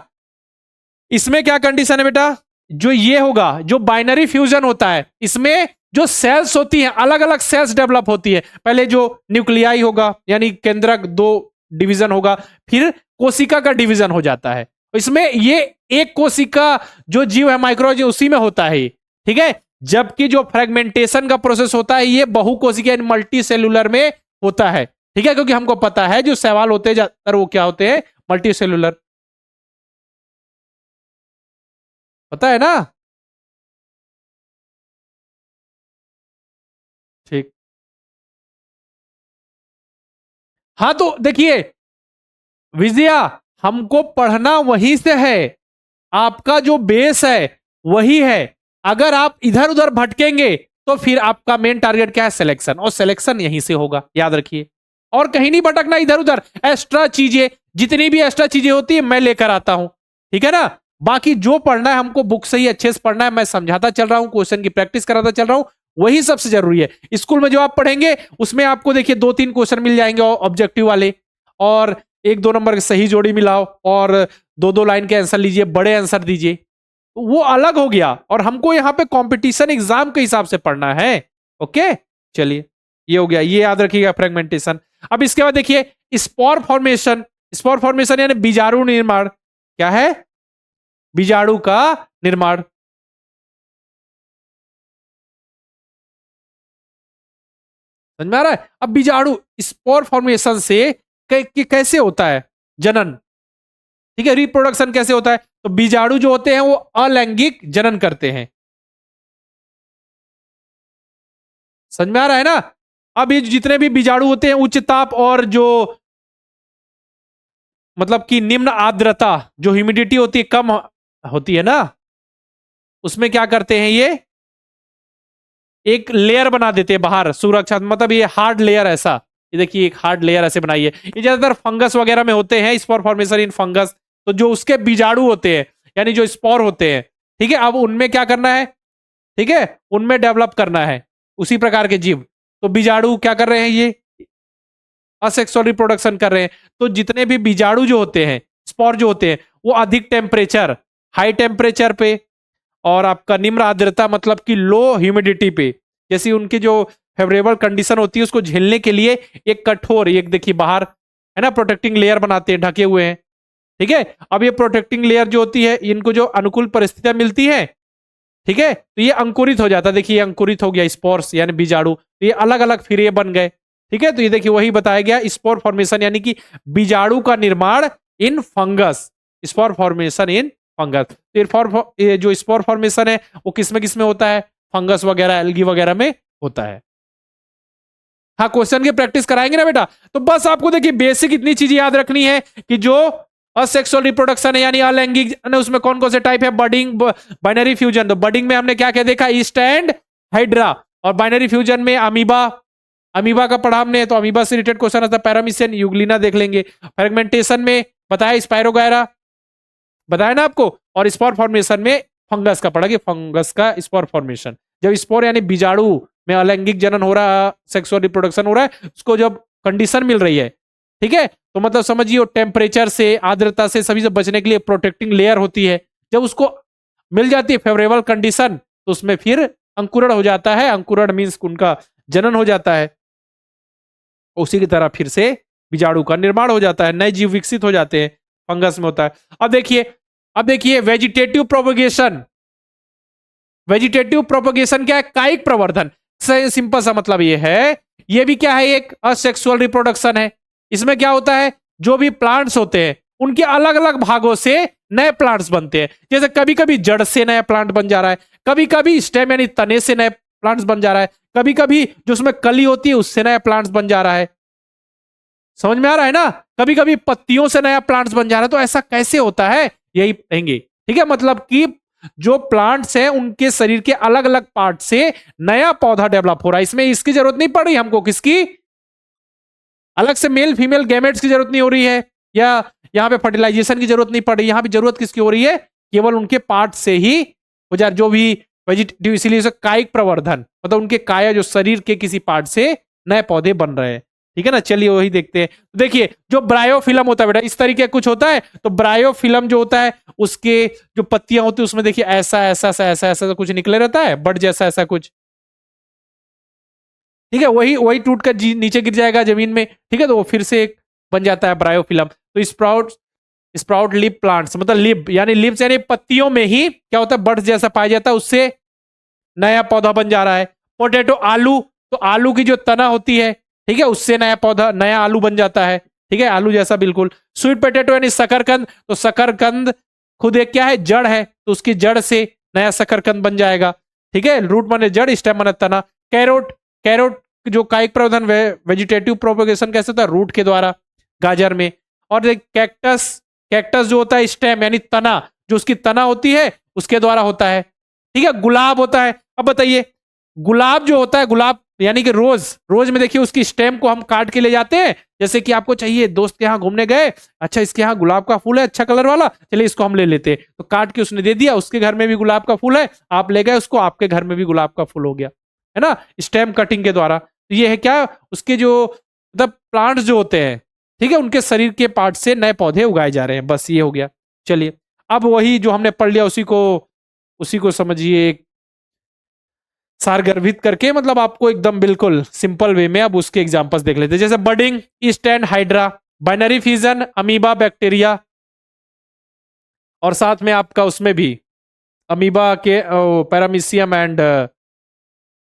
इसमें क्या कंडीशन है बेटा, जो ये होगा, जो बाइनरी फ्यूजन होता है, इसमें जो सेल्स होती हैं अलग अलग सेल्स डेवलप होती है, पहले जो न्यूक्लियाई होगा यानी केंद्रक दो डिवीजन होगा, फिर कोशिका का डिवीजन हो जाता है। इसमें ये एक कोशिका जो जीव है माइक्रोज उसी में होता है, ठीक है। जबकि जो फ्रेगमेंटेशन का प्रोसेस होता है ये बहुकोशिकीय मल्टी सेलुलर में होता है, ठीक है। क्योंकि हमको पता है जो सवाल होते हैं ज्यादातर वो क्या होते हैं, मल्टी सेलुलर, पता है ना। ठीक, हाँ तो देखिए विजया, हमको पढ़ना वहीं से है, आपका जो बेस है वही है। अगर आप इधर उधर भटकेंगे तो फिर आपका मेन टारगेट क्या है, सिलेक्शन, और सिलेक्शन यहीं से होगा, याद रखिए। और कहीं नहीं भटकना इधर उधर। एक्स्ट्रा चीजें, जितनी भी एक्स्ट्रा चीजें होती है मैं लेकर आता हूं, ठीक है ना। बाकी जो पढ़ना है हमको बुक से ही अच्छे से पढ़ना है, मैं समझाता चल रहा हूं, क्वेश्चन की प्रैक्टिस कराता चल रहा हूं, वही सबसे जरूरी है। स्कूल में जो आप पढ़ेंगे उसमें आपको देखिए 2-3 क्वेश्चन मिल जाएंगे ऑब्जेक्टिव वाले, और 1-2 नंबर की सही जोड़ी मिलाओ, और 2-2 लाइन के आंसर लीजिए, बड़े आंसर दीजिए, तो वो अलग हो गया। और हमको यहाँ पे कंपटीशन एग्जाम के हिसाब से पढ़ना है। ओके, चलिए ये हो गया, ये याद रखिएगा फ्रेगमेंटेशन। अब इसके बाद देखिए स्पोर फॉर्मेशन। स्पोर फॉर्मेशन यानी बीजाणु निर्माण। क्या है, बीजाणु का निर्माण। समझ में आ रहा है। अब बीजाणु स्पोर फॉर्मेशन से कैसे होता है जनन, ठीक है, रिप्रोडक्शन कैसे होता है। तो बीजाणु जो होते हैं वो अलैंगिक जनन करते हैं। समझ में आ रहा है ना। अब ये जितने भी बीजाणु होते हैं उच्च ताप और जो मतलब कि निम्न आर्द्रता, जो ह्यूमिडिटी होती है कम होती है ना, उसमें क्या करते हैं ये एक लेयर बना देते हैं बाहर सुरक्षा, मतलब ये हार्ड लेयर ऐसा, ये देखिए एक हार्ड लेयर ऐसे बनाई है। ये ज्यादातर फंगस वगैरह में होते हैं, स्पोर फॉर्मेशन इन फंगस। तो जो उसके बीजाणु होते हैं यानी जो स्पोर होते हैं, ठीक है, अब उनमें क्या करना है, ठीक है, उनमें डेवलप करना है उसी प्रकार के जीव। तो बीजाणु क्या कर रहे हैं, ये असेक्सुअल रिप्रोडक्शन कर रहे हैं। तो जितने भी बीजाणु जो होते हैं, स्पोर जो होते हैं, वो अधिक टेम्परेचर, हाई टेम्परेचर पे, और आपका निम्न आर्द्रता मतलब कि लो ह्यूमिडिटी पे, जैसी उनकी जो फेवरेबल कंडीशन होती है उसको झेलने के लिए एक कठोर, एक देखिए बाहर है ना प्रोटेक्टिंग लेयर बनाते हैं, ढके हुए हैं, ठीक है। अब ये प्रोटेक्टिंग लेयर जो होती है इनको जो अनुकूल परिस्थितियां मिलती है, ठीक है, तो ये अंकुरित हो जाता है। देखिए ये अंकुरित हो गया स्पोर्स यानी बीजाणु, तो ये अलग अलग फिर ये बन गए, ठीक है। तो ये देखिए वही बताया गया स्पोर फॉर्मेशन यानी कि बीजाणु का निर्माण in fungus, spore formation in fungus. ये जो स्पोर फॉर्मेशन है वो किसमें होता है, फंगस वगैरह एल्गी वगैरह में होता है। हाँ क्वेश्चन की प्रैक्टिस कराएंगे ना बेटा। तो बस आपको देखिए बेसिक इतनी चीजें याद रखनी है कि जो असेक्सुअल रिप्रोडक्शन है यानी अलैंगिक, उसमें कौन कौन से टाइप है, बडिंग, बाइनरी फ्यूजन। तो बडिंग में हमने क्या क्या देखा, ईस्ट एंड हाइड्रा, और बाइनरी फ्यूजन में अमीबा, अमीबा का पढ़ा हमने, तो अमीबा से रिलेटेड क्वेश्चन आता है, पैरामीशियन, यूग्लिना देख लेंगे। फ्रेगमेंटेशन में बताया स्पाइरोगायरा, बताया ना आपको। और स्पोर फॉर्मेशन में फंगस का पढ़ा कि फंगस का स्पोर फॉर्मेशन, जब स्पोर यानी बीजाणु में अलैंगिक जनन हो रहा है, सेक्सुअल रिप्रोडक्शन हो रहा है, उसको जब कंडीशन मिल रही है, ठीक है, तो मतलब समझिए टेम्परेचर से, आर्द्रता से, सभी से बचने के लिए प्रोटेक्टिंग लेयर होती है। जब उसको मिल जाती है फेवरेबल कंडीशन तो उसमें फिर अंकुरण हो जाता है। अंकुरण मीन्स उनका जनन हो जाता है, उसी की तरह फिर से बीजाणु का निर्माण हो जाता है, नए जीव विकसित हो जाते हैं, फंगस में होता है। अब देखिए वेजिटेटिव प्रोपगेशन। वेजिटेटिव प्रोपगेशन क्या है, कायिक प्रवर्धन। सिंपल सा मतलब ये है, ये भी क्या है, एक असेक्सुअल रिप्रोडक्शन है। इसमें क्या होता है, जो भी प्लांट्स होते हैं उनके अलग अलग भागों से नए प्लांट्स बनते हैं। जैसे कभी कभी जड़ से नया प्लांट बन जा रहा है, कभी कभी स्टेम यानी तने से नए प्लांट्स बन जा रहा है, कभी कभी जो उसमें कली होती है उससे नया प्लांट्स बन जा रहा है। समझ में आ रहा है ना। कभी कभी पत्तियों से नया प्लांट्स बन जा रहा है। तो ऐसा कैसे होता है यही कहेंगे, ठीक है। मतलब कि जो प्लांट्स हैं उनके शरीर के अलग अलग पार्ट से नया पौधा डेवलप हो रहा है। इसमें इसकी जरूरत नहीं पड़ रही हमको, किसकी, अलग से मेल फीमेल गैमेट्स की जरूरत नहीं हो रही है, या यहाँ पे फर्टिलाइजेशन की जरूरत नहीं पड़ रही। यहाँ पे जरूरत किसकी हो रही है, केवल उनके पार्ट से ही हो जा, जो भी वेजिटेटिव, इसीलिए उसे कायिक प्रवर्धन, मतलब उनके काया जो शरीर के किसी पार्ट से नए पौधे बन रहे हैं, ठीक है ना। चलिए वही देखते हैं। तो देखिए जो ब्रायोफिलम होता है बेटा, इस तरीके कुछ होता है। तो ब्रायोफिलम जो होता है उसके जो पत्तियां होती है उसमें देखिए ऐसा ऐसा ऐसा ऐसा ऐसा कुछ निकले रहता है, बट जैसा ऐसा कुछ, ठीक है। वही वही टूट कर नीचे गिर जाएगा जमीन में, ठीक है। तो वो फिर से एक बन जाता है ब्रायोफिलम। तो स्प्राउट लिप प्लांट्स, मतलब लिप यानी लिप्स यानी पत्तियों में ही क्या होता है, बड्स जैसा पाया जाता है, उससे नया पौधा बन जा रहा है। पोटैटो, आलू, तो आलू की जो तना होती है, ठीक है, उससे नया पौधा, नया आलू बन जाता है, ठीक है, आलू जैसा बिल्कुल। स्वीट पोटैटो यानी शकरकंद, तो शकरकंद खुद एक क्या है, जड़ है, तो उसकी जड़ से नया शकरकंद बन जाएगा, ठीक है। रूट माने जड़, स्टेम माने तना। कैरोट, कैरोट जो कायिक प्रवर्धन वेजिटेटिव प्रोपोगेशन कैसे होता है, रूट के द्वारा, गाजर में। और कैक्टस, कैक्टस जो होता है स्टेम यानी तना, जो उसकी तना होती है उसके द्वारा होता है, ठीक है। गुलाब होता है, अब बताइए, गुलाब जो होता है, गुलाब यानी कि रोज, रोज में देखिए उसकी स्टेम को हम काट के ले जाते हैं, जैसे कि आपको चाहिए, दोस्त के यहाँ घूमने गए, अच्छा इसके यहाँ गुलाब का फूल है अच्छा कलर वाला, चलिए इसको हम ले लेते हैं, तो काट के उसने दे दिया, उसके घर में भी गुलाब का फूल है, आप ले गए उसको, आपके घर में भी गुलाब का फूल हो गया, है ना, स्टेम कटिंग के द्वारा। तो ये है क्या, उसके जो मतलब प्लांट्स जो होते हैं, ठीक है, उनके शरीर के पार्ट से नए पौधे उगाए जा रहे हैं, बस ये हो गया। चलिए अब वही जो हमने पढ़ लिया उसी को समझिए सारगर्भित करके, मतलब आपको एकदम बिल्कुल सिंपल वे में अब उसके एग्जांपल्स देख लेते हैं, जैसे budding, east and hydra, binary fission, amoeba bacteria, और साथ में आपका उसमें भी अमीबा के पैरामीशियम एंड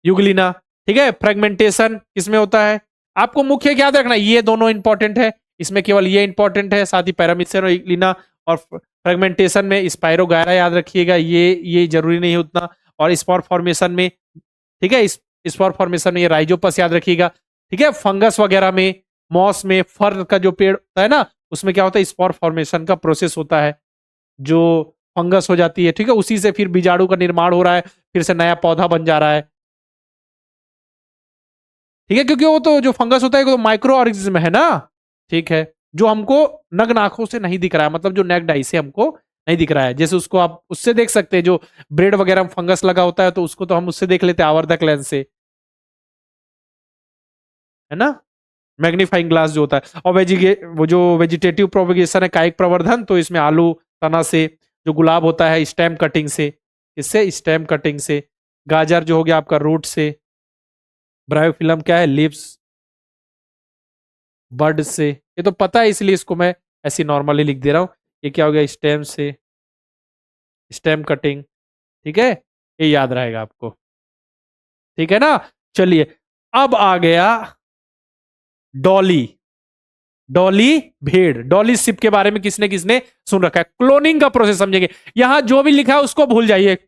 यूग्लिना, ठीक है। फ्रेगमेंटेशन किसमें होता है, आपको मुख्य याद रखना, ये दोनों इंपॉर्टेंट है, इसमें केवल ये इंपॉर्टेंट है, साथ ही पैरामीशियम और यूग्लिना, और फ्रेगमेंटेशन में स्पाइरोगायरा याद रखिएगा, ये जरूरी नहीं है उतना, और स्पोर फॉर्मेशन में, ठीक है, स्पोर फॉर्मेशन में ये राइजोपस याद रखिएगा, ठीक है। फंगस वगैरह में, मॉस में, फर का जो पेड़ होता है ना, उसमें क्या होता है, स्पोर फॉर्मेशन का प्रोसेस होता है, जो फंगस हो जाती है, ठीक है, उसी से फिर बीजाणु का निर्माण हो रहा है, फिर से नया पौधा बन जा रहा है, ठीक है, क्योंकि वो तो जो फंगस होता है वो तो माइक्रो ऑर्गेनिज्म है ना, ठीक है, जो हमको नग्न आंखों से नहीं दिख रहा है, मतलब जो नेक्ड आई से हमको नहीं दिख रहा है, जैसे उसको आप उससे देख सकते हैं, जो ब्रेड वगैरह में फंगस लगा होता है तो उसको तो हम उससे देख लेते हैं, आवर्धक लेंस से, है ना, मैग्नीफाइंग ग्लास जो होता है। और वो जो वेजिटेटिव प्रोपगेशन है, कायिक प्रवर्धन, तो इसमें आलू तना से, जो गुलाब होता है स्टेम कटिंग से, इससे स्टेम कटिंग से, गाजर जो हो गया आपका रूट से, ब्रायोफिलम क्या है, लिप्स, बर्ड से, ये तो पता है इसलिए इसको मैं ऐसी नॉर्मली लिख दे रहा हूं। ये क्या हो गया, स्टेम से, स्टेम कटिंग, ठीक है, ये याद रहेगा आपको, ठीक है ना। चलिए अब आ गया डॉली, डॉली भेड़, डॉली शिप के बारे में किसने किसने सुन रखा है, क्लोनिंग का प्रोसेस समझेंगे, यहां जो भी लिखा है उसको भूल जाइए,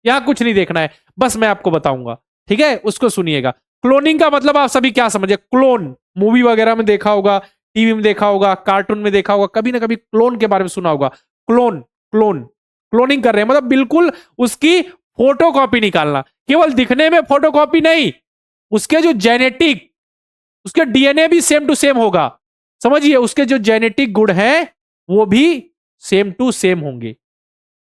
यहां कुछ नहीं देखना है, बस मैं आपको बताऊंगा, ठीक है, उसको सुनिएगा। क्लोनिंग का मतलब आप सभी क्या समझे, क्लोन, मूवी वगैरह में देखा होगा, टीवी में देखा होगा, कार्टून में देखा होगा, कभी ना कभी क्लोन के बारे में सुना होगा। क्लोन, क्लोन, क्लोनिंग कर रहे हैं मतलब बिल्कुल उसकी फोटो कॉपी निकालना, केवल दिखने में फोटो कॉपी नहीं, उसके जो जेनेटिक, उसके डीएनए भी सेम टू सेम होगा, समझिए, उसके जो जेनेटिक गुण हैं वो भी सेम टू सेम होंगे,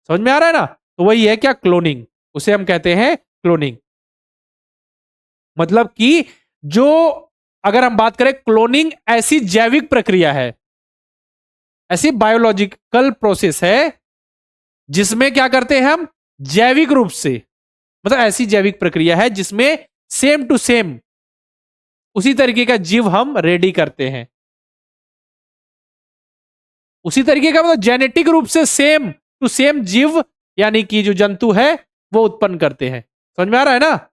समझ में आ रहा है ना, तो वही है क्या, क्लोनिंग, उसे हम कहते हैं क्लोनिंग। मतलब कि जो, अगर हम बात करें, क्लोनिंग ऐसी जैविक प्रक्रिया है, ऐसी बायोलॉजिकल प्रोसेस है जिसमें क्या करते हैं हम, जैविक रूप से, मतलब ऐसी जैविक प्रक्रिया है जिसमें सेम टू सेम उसी तरीके का जीव हम रेडी करते हैं, उसी तरीके का मतलब जेनेटिक रूप से सेम टू सेम जीव यानी कि जो जंतु है वो उत्पन्न करते हैं, समझ में आ रहा है ना।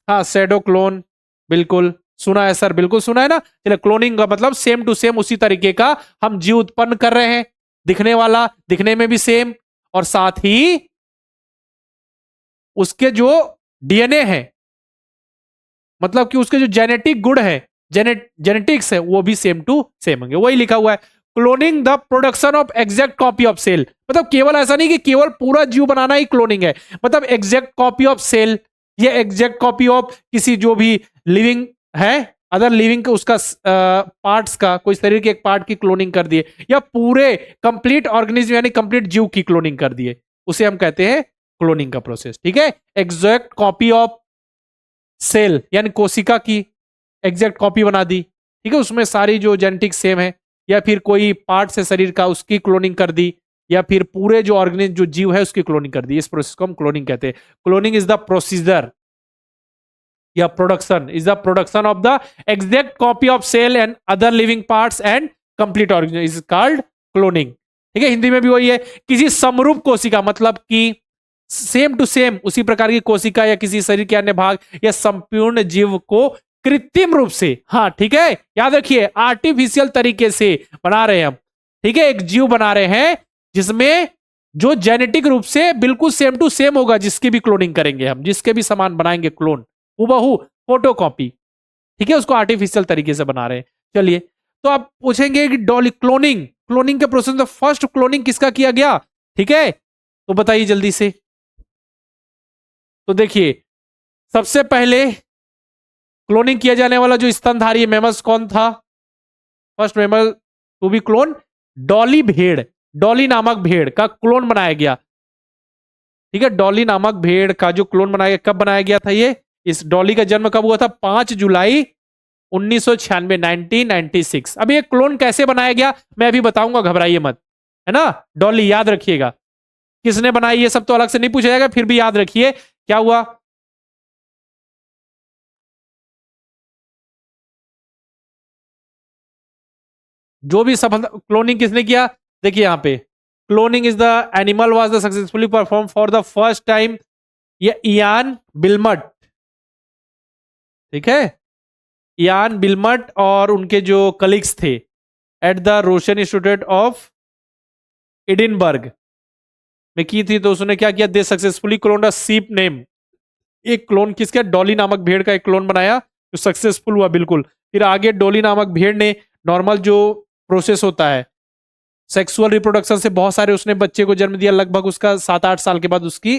हाँ, शैडो क्लोन, बिल्कुल सुना है सर, बिल्कुल सुना है ना। चलिए, क्लोनिंग का मतलब सेम टू सेम उसी तरीके का हम जीव उत्पन्न कर रहे हैं, दिखने वाला, दिखने में भी सेम, और साथ ही उसके जो डीएनए है, मतलब कि उसके जो जेनेटिक गुण है, जेनेटिक्स है, वो भी सेम टू सेम होंगे, वही लिखा हुआ है, cloning the production of exact copy of cell, मतलब केवल ऐसा नहीं कि केवल पूरा जीव बनाना ही क्लोनिंग है, मतलब एग्जैक्ट कॉपी ऑफ सेल, ये एग्जैक्ट कॉपी ऑफ किसी जो भी लिविंग है, अदर लिविंग का उसका पार्ट्स का, कोई शरीर के एक पार्ट की क्लोनिंग कर दिए, या पूरे कंप्लीट ऑर्गेनिज्म यानी कंप्लीट जीव की क्लोनिंग कर दिए, उसे हम कहते हैं क्लोनिंग का प्रोसेस, ठीक है। एग्जैक्ट कॉपी ऑफ सेल यानी कोशिका की एग्जैक्ट कॉपी बना दी, ठीक है, उसमें सारी जो जेनेटिक सेम है, या फिर कोई पार्ट से शरीर का उसकी क्लोनिंग कर दी, या फिर पूरे जो ऑर्गेनिज्म जो जीव है उसकी क्लोनिंग कर दी, इस प्रोसेस को हम क्लोनिंग कहते हैं। क्लोनिंग इज द प्रोसीजर या production is the production of the exact copy of cell and other living parts and complete organism is called cloning. ठीक है, हिंदी में भी वही है, किसी समरूप कोशिका मतलब कि सेम टू सेम उसी प्रकार की कोशिका या किसी शरीर के अन्य भाग या संपूर्ण जीव को कृत्रिम रूप से, हाँ ठीक है, याद रखिए आर्टिफिशियल तरीके से बना रहे हैं हम। ठीक है, एक जीव बना रहे हैं जिसमें जो जेनेटिक रूप से बिल्कुल सेम टू सेम होगा, जिसकी भी क्लोनिंग करेंगे हम, जिसके भी सामान बनाएंगे क्लोन, हूबहू फोटोकॉपी। ठीक है, उसको आर्टिफिशियल तरीके से बना रहे हैं। चलिए, तो आप पूछेंगे कि डॉली क्लोनिंग, क्लोनिंग के प्रोसेस में फर्स्ट क्लोनिंग किसका किया गया? ठीक है, तो बताइए जल्दी से। तो देखिए, सबसे पहले क्लोनिंग किया जाने वाला जो स्तनधारी मेमस कौन था? First mammal to be clone, Dolly भेड़, डॉली नामक भेड़ का क्लोन बनाया गया। ठीक है, डॉली नामक भेड़ का जो क्लोन बनाया गया, कब बनाया गया था ये? इस डॉली का जन्म कब हुआ था? 5 जुलाई 1996, 1996। अब ये क्लोन कैसे बनाया गया मैं अभी बताऊंगा, घबराइए मत, है ना। डॉली याद रखिएगा, किसने बनाई ये सब तो अलग से नहीं पूछा जाएगा, फिर भी याद रखिए क्या हुआ। जो भी सफल क्लोनिंग किसने किया, देखिए यहां पे, cloning is the animal was the successfully perform for the first time, ये इयान बिलमट। ठीक है, इयान बिलमट और उनके जो कलीग्स थे at the Roshan institute of Edinburgh में की थी। तो उसने क्या किया, दे सक्सेसफुली क्लोन अ सीप नेम, एक क्लोन किसका? डॉली नामक भेड़ का एक क्लोन बनाया जो सक्सेसफुल हुआ बिल्कुल। फिर आगे डॉली नामक भेड़ ने नॉर्मल जो प्रोसेस होता है सेक्सुअल रिप्रोडक्शन से बहुत सारे उसने बच्चे को जन्म दिया, लगभग उसका 7-8 साल के बाद उसकी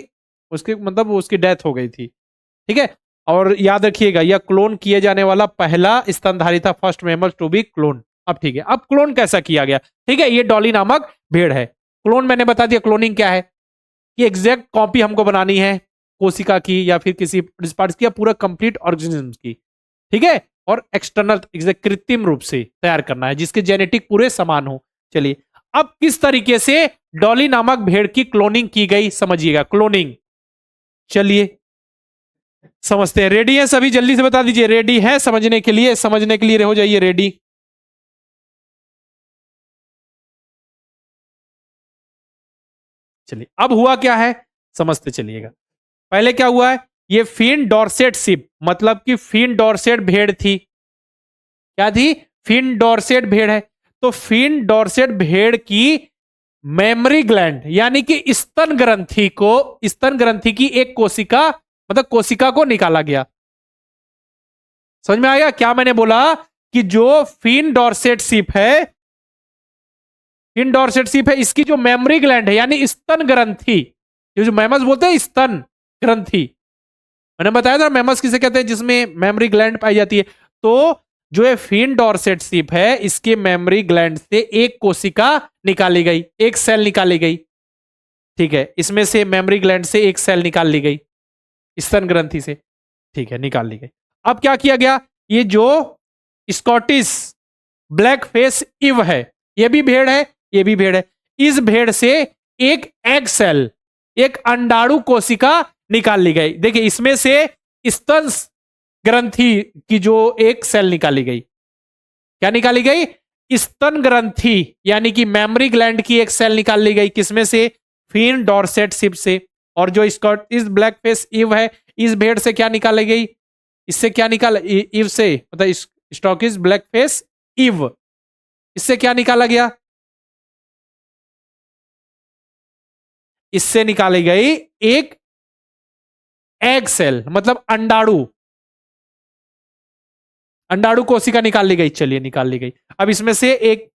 मतलब उसकी डेथ हो गई थी। ठीक है, और याद रखिएगा यह क्लोन किए जाने वाला पहला स्तनधारी था, first mammal to be clone. अब ठीक है, अब क्लोन कैसा किया गया? ठीक है, ये डॉली नामक भेड़ है। क्लोन मैंने बता दिया, क्लोनिंग क्या है कि एग्जैक्ट कॉपी हमको बनानी है कोशिका की या फिर किसी पार्ट्स की या पूरा कंप्लीट ऑर्गेनिज्म की। ठीक है, और एक्सटर्नल कृत्रिम रूप से तैयार करना है जिसके जेनेटिक पूरे समान हो। चलिए, अब किस तरीके से डॉली नामक भेड़ की क्लोनिंग की गई समझिएगा, क्लोनिंग। चलिए समझते हैं, रेडी है सभी? जल्दी से बता दीजिए, रेडी है समझने के लिए? समझने के लिए हो जाइए रेडी। चलिए, अब हुआ क्या है समझते चलिएगा। पहले क्या हुआ है, ये फिन डॉर्सेट शिप मतलब कि फिन डॉर्सेट भेड़ थी। क्या थी? फिन डॉर्सेट भेड़ है। तो फिन डॉर्सेट भेड़ की मेमरी ग्लैंड यानी कि स्तन ग्रंथि को, स्तन ग्रंथि की एक कोशिका मतलब कोशिका को निकाला गया। समझ में आया क्या मैंने बोला? कि जो फिन डॉर्सेट शिप है, फिन डॉर्सेट शिप है, इसकी जो मेमरी ग्लैंड है यानी स्तन ग्रंथि, ये जो मैमस बोलते हैं स्तन ग्रंथि, मैंने बताया था मैमस किसे कहते हैं जिसमें मेमोरी ग्लैंड पाई जाती है। तो जो ये फिन डॉर्सेट शिप है, इसके मेमोरी ग्लैंड से एक कोशिका निकाली गई, एक सेल निकाली गई। ठीक है, इसमें से मेमोरी ग्लैंड से एक सेल निकाल ली गई स्तन ग्रंथि से। ठीक है, निकाल ली गई। अब क्या किया गया, ये जो स्कॉटिश ब्लैक फेस इव है, ये भी भेड़ है, ये भी भेड़ है, इस भेड़ से एक एग सेल, एक अंडाणु कोशिका निकाल ली गई। देखिए, इसमें से स्तन ग्रंथि की जो एक सेल निकाली गई, क्या निकाली गई? स्तन ग्रंथि यानी कि मेमोरी ग्लैंड की एक सेल निकाल ली गई, किसमें से? फिन डॉर्सेट शिप से। और जो स्कॉट इस ब्लैक फेस इव है, इस भेड़ से क्या निकाली गई? इससे क्या निकाला? इव से मतलब स्टॉकिस ब्लैक फेस इव, इससे क्या निकाला गया? इससे निकाली गई एक एग सेल मतलब अंडाणु, अंडाणु कोशिका निकाल ली गई। चलिए, निकाल ली गई। अब इसमें से एक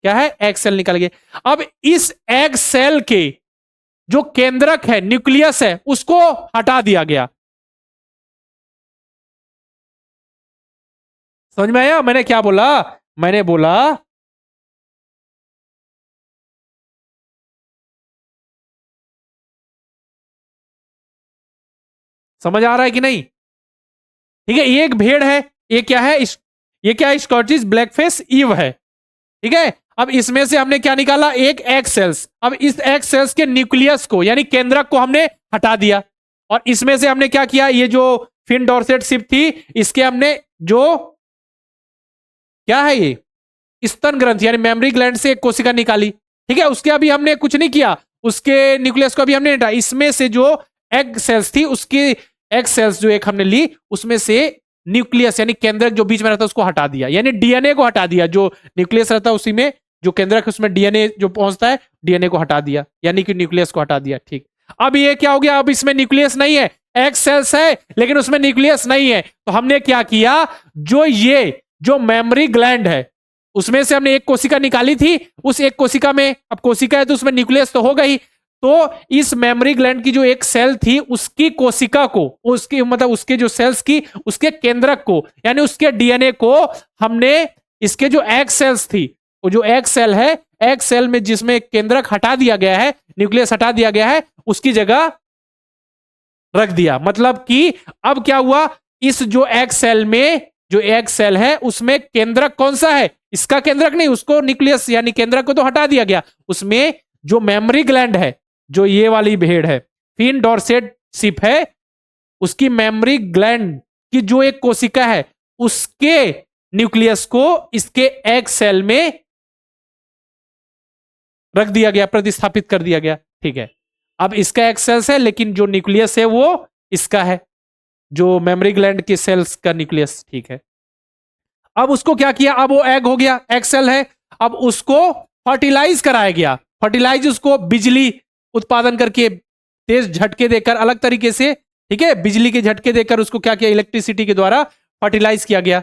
क्या है? एग सेल निकाल गई। अब इस एग सेल के जो केंद्रक है, न्यूक्लियस है, उसको हटा दिया गया। समझ में आया मैंने क्या बोला? मैंने बोला समझ आ रहा है कि नहीं? ठीक है, ये एक भेड़ है, ये क्या है? ये क्या है? स्कॉटिश ब्लैकफेस ईव है। ठीक है, अब इसमें से हमने क्या निकाला? एक एग सेल्स। अब इस एग सेल्स के न्यूक्लियस को यानी केंद्रक को हमने हटा दिया, और इसमें से हमने क्या किया? ये जो फिन डॉर्सेट सिप थी, इसके हमने जो क्या है ये स्तन ग्रंथि यानी मेमोरी ग्लैंड से एक कोशिका निकाली, ठीक है। उसके अभी हमने कुछ नहीं किया, उसके न्यूक्लियस को अभी हमने हटाया। इसमें से जो एग सेल्स थी, उसकी एग सेल्स जो एक हमने ली, उसमें से न्यूक्लियस यानी केंद्रक जो बीच में रहता है उसको हटा दिया, यानी डीएनए को हटा दिया। जो न्यूक्लियस रहता है उसी में जो केंद्रक उसमें डीएनए जो पहुंचता है, डीएनए को हटा दिया, यानी कि न्यूक्लियस को हटा दिया। ठीक, अब ये क्या हो गया, अब इसमें न्यूक्लियस नहीं है, एग सेल्स है लेकिन उसमें न्यूक्लियस नहीं है। तो हमने क्या किया, जो मेमोरी ग्लैंड है उसमें से हमने एक कोशिका निकाली थी, उस एक कोशिका में, अब कोशिका है तो उसमें न्यूक्लियस तो होगा ही, तो इस मेमोरी ग्लैंड की जो एक सेल थी उसकी कोशिका को, उसकी मतलब उसके जो सेल्स की, उसके केंद्रक को यानी उसके डीएनए को हमने इसके जो एग सेल्स थी, वो जो एग सेल है, एग सेल में जिसमें केंद्रक हटा दिया गया है, न्यूक्लियस हटा दिया गया है, उसकी जगह रख दिया। मतलब कि अब क्या हुआ, इस जो एग सेल में जो एग सेल है उसमें केंद्रक कौन सा है, इसका केंद्रक नहीं, उसको न्यूक्लियस यानी केंद्रक को तो हटा दिया गया, उसमें जो मेमोरी ग्लैंड है, जो ये वाली भेड़ है, फिन डॉर्सेट सिप है, उसकी मेमोरी ग्लैंड की जो एक कोशिका है, उसके न्यूक्लियस को इसके एग सेल में रख दिया गया, प्रतिस्थापित कर दिया गया। ठीक है, अब इसका एग सेल्स है लेकिन जो न्यूक्लियस है वो इसका है, जो मेमोरी ग्लैंड के सेल्स का न्यूक्लियस। ठीक है, अब उसको क्या किया, अब वो एग हो गया, एग सेल है, अब उसको फर्टिलाइज कराया गया। फर्टिलाइज उसको बिजली उत्पादन करके, तेज झटके देकर, अलग तरीके से, ठीक है, बिजली के झटके देकर उसको क्या किया, इलेक्ट्रिसिटी के द्वारा फर्टिलाइज किया गया।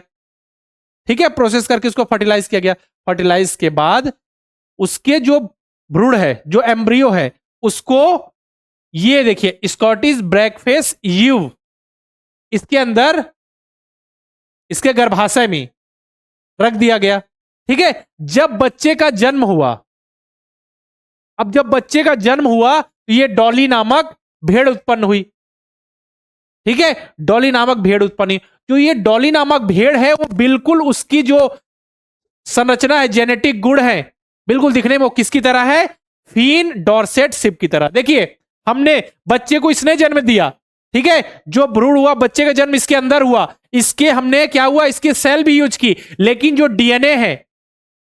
ठीक है, प्रोसेस करके उसको फर्टिलाइज किया गया। फर्टिलाइज के बाद उसके जो भ्रूण है, जो एम्ब्रियो है, उसको ये देखिए स्कॉटिश ब्रैकफेस यूव, इसके अंदर, इसके गर्भाशय में रख दिया गया। ठीक है, जब बच्चे का जन्म हुआ, अब जब बच्चे का जन्म हुआ तो ये डॉली नामक भेड़ उत्पन्न हुई। ठीक है, डॉली नामक भेड़ उत्पन्न हुई। जो ये डॉली नामक भेड़ है वो बिल्कुल उसकी जो संरचना है, जेनेटिक गुण है, बिल्कुल दिखने में वो किसकी तरह है, फिन डॉर्सेट सिप की तरह। देखिए, हमने बच्चे को इसने जन्म दिया, ठीक है, जो भ्रूण हुआ, बच्चे का जन्म इसके अंदर हुआ, इसके हमने क्या हुआ, इसके सेल भी यूज की, लेकिन जो डीएनए है,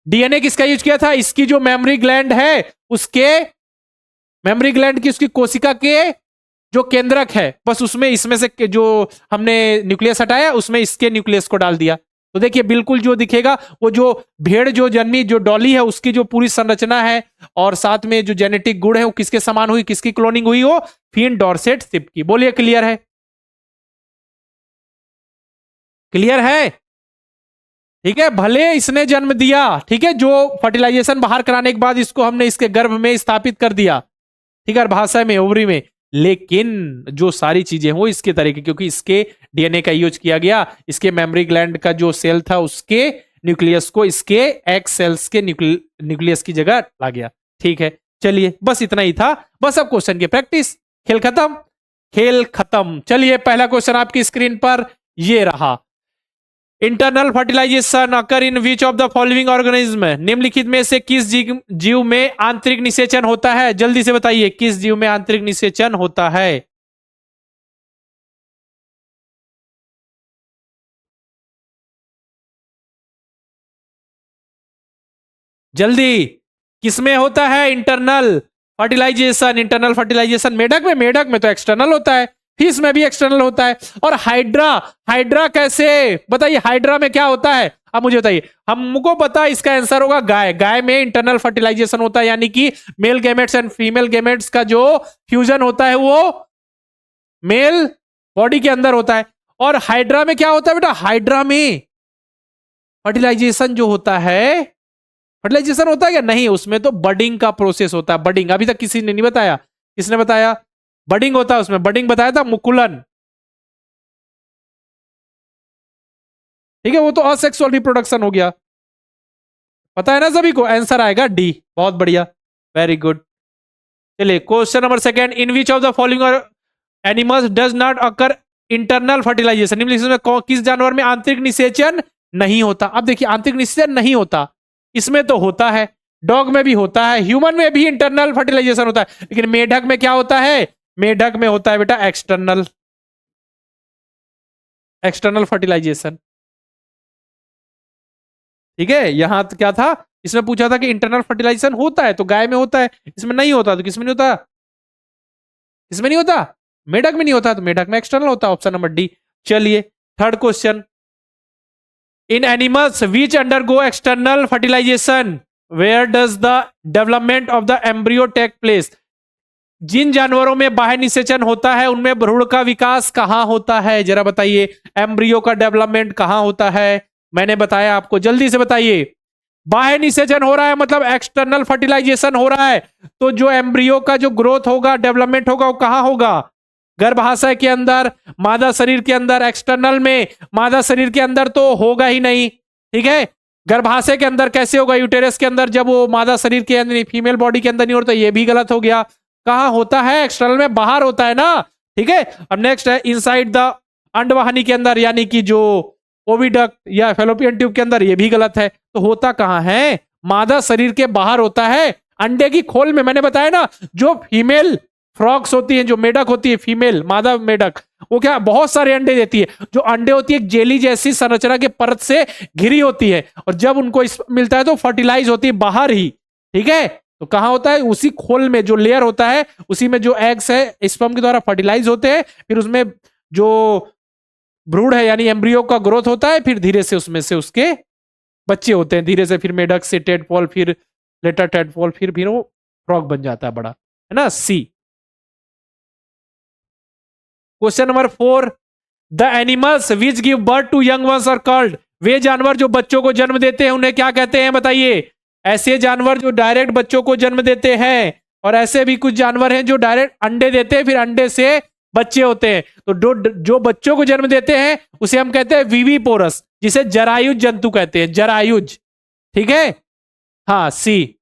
डीएनए किसका यूज किया था, इसकी जो मेमोरी ग्लैंड है, उसके मेमोरी ग्लैंड की, उसकी कोशिका के जो केंद्रक है, बस उसमें इसमें से जो हमने न्यूक्लियस हटाया, उसमें इसके न्यूक्लियस को डाल दिया। तो देखिए बिल्कुल जो दिखेगा, वो जो भेड़ जो जन्मी, जो डॉली है, उसकी जो पूरी संरचना है और साथ में जो जेनेटिक गुण है वो किसके समान हुई, किसकी क्लोनिंग हुई हो, फिन डॉर्सेट सिप की। बोलिए क्लियर है, क्लियर है। ठीक है, भले इसने जन्म दिया, ठीक है, जो फर्टिलाइजेशन बाहर कराने के बाद इसको हमने इसके गर्भ में स्थापित कर दिया, ठीक है, गर्भाशय में, ओवरी में, लेकिन जो सारी चीजें वो इसके तरीके, क्योंकि इसके डीएनए का यूज किया गया, इसके मेमोरी ग्लैंड का जो सेल था उसके न्यूक्लियस को इसके एग सेल्स के न्यूक्लियस की जगह ला गया। ठीक है, चलिए बस इतना ही था, बस अब क्वेश्चन की प्रैक्टिस, खेल खत्म, खेल खत्म। चलिए पहला क्वेश्चन आपकी स्क्रीन पर ये रहा, internal fertilisation occur in which of the following organism, निम्नलिखित में से किस जीव में आंतरिक निषेचन होता है, जल्दी से बताइए किस जीव में आंतरिक निषेचन होता है। जल्दी, किसमें होता है इंटरनल फर्टिलाइजेशन, इंटरनल फर्टिलाइजेशन मेढक में, मेढक में तो एक्सटर्नल होता है, फिश में भी एक्सटर्नल होता है। और हाइड्रा, हाइड्रा कैसे, बताइए हाइड्रा में क्या होता है, अब मुझे बताइए, हमको पता है इसका आंसर होगा गाय, गाय में इंटरनल फर्टिलाइजेशन होता है, यानी कि mail gametes and female gametes का जो फ्यूजन होता है वो मेल बॉडी के अंदर होता है। और हाइड्रा में क्या होता है बेटा, हाइड्रा में फर्टिलाइजेशन जो होता है, फर्टिलाइजेशन होता है क्या, नहीं, उसमें तो बडिंग का प्रोसेस होता है, बडिंग, अभी तक किसी ने नहीं बताया, किसने बताया, बडिंग होता है उसमें, बडिंग बताया था, मुकुलन। ठीक है, वो तो असेक्सुअल रिप्रोडक्शन हो गया, पता है ना सभी को, आंसर आएगा डी, बहुत बढ़िया, वेरी गुड। चलिए question number second, in which of the following animals does not occur internal fertilisation, निम्नलिखित में किस जानवर में आंतरिक निषेचन नहीं होता। अब देखिए आंतरिक निषेचन नहीं होता, इसमें तो होता है, डॉग में भी होता है, ह्यूमन में भी इंटरनल फर्टिलाइजेशन होता है, लेकिन मेढक में क्या होता है, मेढक में होता है बेटा एक्सटर्नल। External fertilisation. ठीक है, यहां तो क्या था, इसमें पूछा था कि इंटरनल फर्टिलाइजेशन होता है तो गाय में होता है, इसमें नहीं होता तो किसमें नहीं होता, इसमें नहीं होता, मेढक में नहीं होता तो मेढक में एक्सटर्नल होता, ऑप्शन नंबर डी। चलिए third question, in animals which undergo external fertilisation where does the development of the embryo take place, जिन जानवरों में बाह्य निषेचन होता है उनमें भ्रूण का विकास कहां होता है, जरा बताइए, एम्ब्रियो का डेवलपमेंट कहां होता है, मैंने बताया आपको, जल्दी से बताइए। बाह्य निषेचन हो रहा है मतलब एक्सटर्नल फर्टिलाइजेशन हो रहा है, तो जो एम्ब्रियो का जो ग्रोथ होगा, डेवलपमेंट होगा, वो कहां होगा, गर्भाशय के अंदर, मादा शरीर के अंदर, एक्सटर्नल में, मादा शरीर के अंदर तो होगा ही नहीं। ठीक है, गर्भाशय के अंदर कैसे होगा, यूटेरस के अंदर, जब वो मादा शरीर के अंदर, फीमेल बॉडी के अंदर नहीं होता, ये भी गलत हो गया। कहां होता है, एक्सटर्नल में, बाहर होता है ना। ठीक है, अब नेक्स्ट है इनसाइड द अंडवाहिनी के अंदर, यानी कि जो ओविडक्ट या फेलोपियन ट्यूब के अंदर, ये भी गलत है। तो होता कहां है, मादा शरीर के बाहर होता है, अंडे की खोल में। मैंने बताया ना, जो फीमेल फ्रॉक्स होती है, जो मेढक होती है, फीमेल मादा मेढक, वो क्या बहुत सारे अंडे देती है, जो अंडे होती है एक जेली जैसी संरचना के परत से घिरी होती है, और जब उनको मिलता है तो फर्टिलाइज होती है बाहर ही। ठीक है, तो कहां होता है, उसी खोल में जो लेयर होता है, उसी में जो एग्स है स्पर्म के द्वारा फर्टिलाइज होते हैं, फिर उसमें जो भ्रूण है यानी एम्ब्रियो का ग्रोथ होता है, फिर धीरे से उसमें से उसके बच्चे होते हैं, धीरे से फिर मेढक से टेडपॉल, फिर लेटर टेडपॉल, फिर वो फ्रॉग बन जाता है बड़ा, है ना, C. Question number 4, the animals which give birth to young ones are called, वे जानवर जो बच्चों को जन्म देते हैं उन्हें क्या कहते हैं, बताइए। ऐसे जानवर जो डायरेक्ट बच्चों को जन्म देते हैं, और ऐसे भी कुछ जानवर हैं जो डायरेक्ट अंडे देते हैं, फिर अंडे से बच्चे होते हैं। तो जो बच्चों को जन्म देते हैं उसे हम कहते हैं विविपोरस, जिसे जरायुज जंतु कहते हैं, जरायुज। ठीक है, हाँ सी।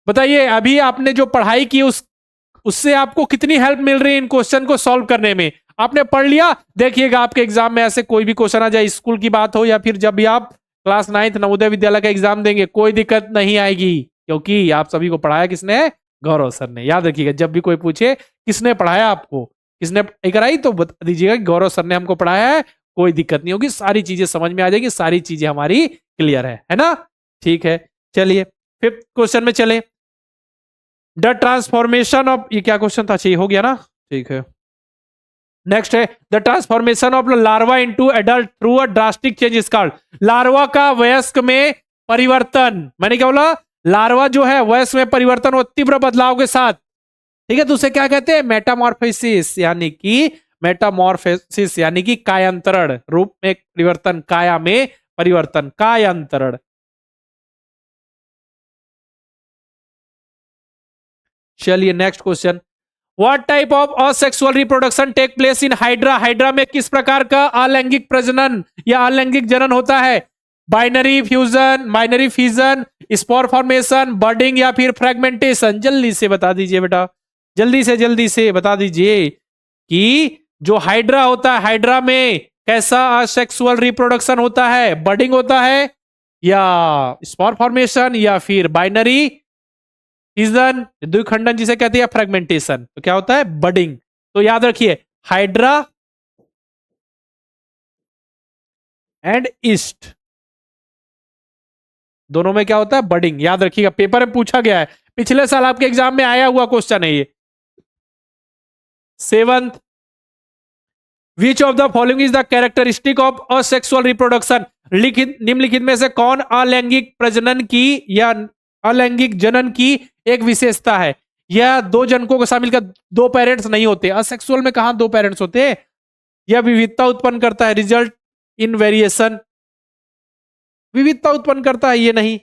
बताइए अभी आपने जो पढ़ाई की उससे आपको कितनी हेल्प मिल रही है इन क्वेश्चन को सॉल्व करने में, आपने पढ़ लिया। देखिएगा आपके एग्जाम में ऐसे कोई भी क्वेश्चन आ जाए, स्कूल की बात हो या फिर जब भी आप क्लास 9th नवोदय विद्यालय का एग्जाम देंगे, कोई दिक्कत नहीं आएगी, क्योंकि आप सभी को पढ़ाया किसने, गौरव सर ने। याद रखिएगा, जब भी कोई पूछे किसने पढ़ाया आपको, किसने कराई, तो बता दीजिएगा गौरव सर ने हमको पढ़ाया है, कोई दिक्कत नहीं होगी, सारी चीजें समझ में आ जाएगी, सारी चीजें हमारी क्लियर है ना। ठीक है, चलिए 5th क्वेश्चन में चले। द ट्रांसफॉर्मेशन ऑफ, ये क्या क्वेश्चन था, चाहिए हो गया ना, ठीक है। नेक्स्ट है the transformation of larva into adult through a drastic change is called, larva का वयस्क में परिवर्तन, मैंने क्या बोला, लार्वा जो है वयस्क में परिवर्तन हो तीव्र बदलाव के साथ, ठीक है, तो उसे क्या कहते हैं, मेटामॉर्फोसिस, यानी कि मेटामॉर्फोसिस यानी कि कायांतरण, रूप में परिवर्तन, काया में परिवर्तन, कायांतरण। चलिए next question, what type of asexual reproduction take place in hydra, hydra में किस प्रकार का अलैंगिक प्रजनन या अलैंगिक जनन होता है, binary fusion, binary fusion, spore formation, budding या फिर फ्रेगमेंटेशन, जल्दी से बता दीजिए बेटा, जल्दी से बता दीजिए कि जो हाइड्रा होता है, हाइड्रा में कैसा असेक्सुअल रिप्रोडक्शन होता है, बर्डिंग होता है या स्पोर फॉर्मेशन या फिर बाइनरी फ्यूजन, द्विखंडन जिसे कहते हैं, फ्रेगमेंटेशन, तो क्या होता है, बडिंग। तो याद रखिए हाइड्रा एंड ईस्ट दोनों में क्या होता है, बडिंग, याद रखिएगा, पेपर में पूछा गया है, पिछले साल आपके एग्जाम में आया हुआ क्वेश्चन है ये। 7th, which of the following is the characteristic of asexual reproduction, लिखित निम्नलिखित में से कौन अलैंगिक प्रजनन की या अलैंगिक जनन की एक विशेषता है, यह दो जनकों को शामिल कर, दो पेरेंट्स नहीं होते, असेक्सुअल में कहां दो पेरेंट्स होते हैं, यह विविधता उत्पन्न करता है, रिजल्ट इन वेरिएशन, विविधता उत्पन्न करता है, ये नहीं,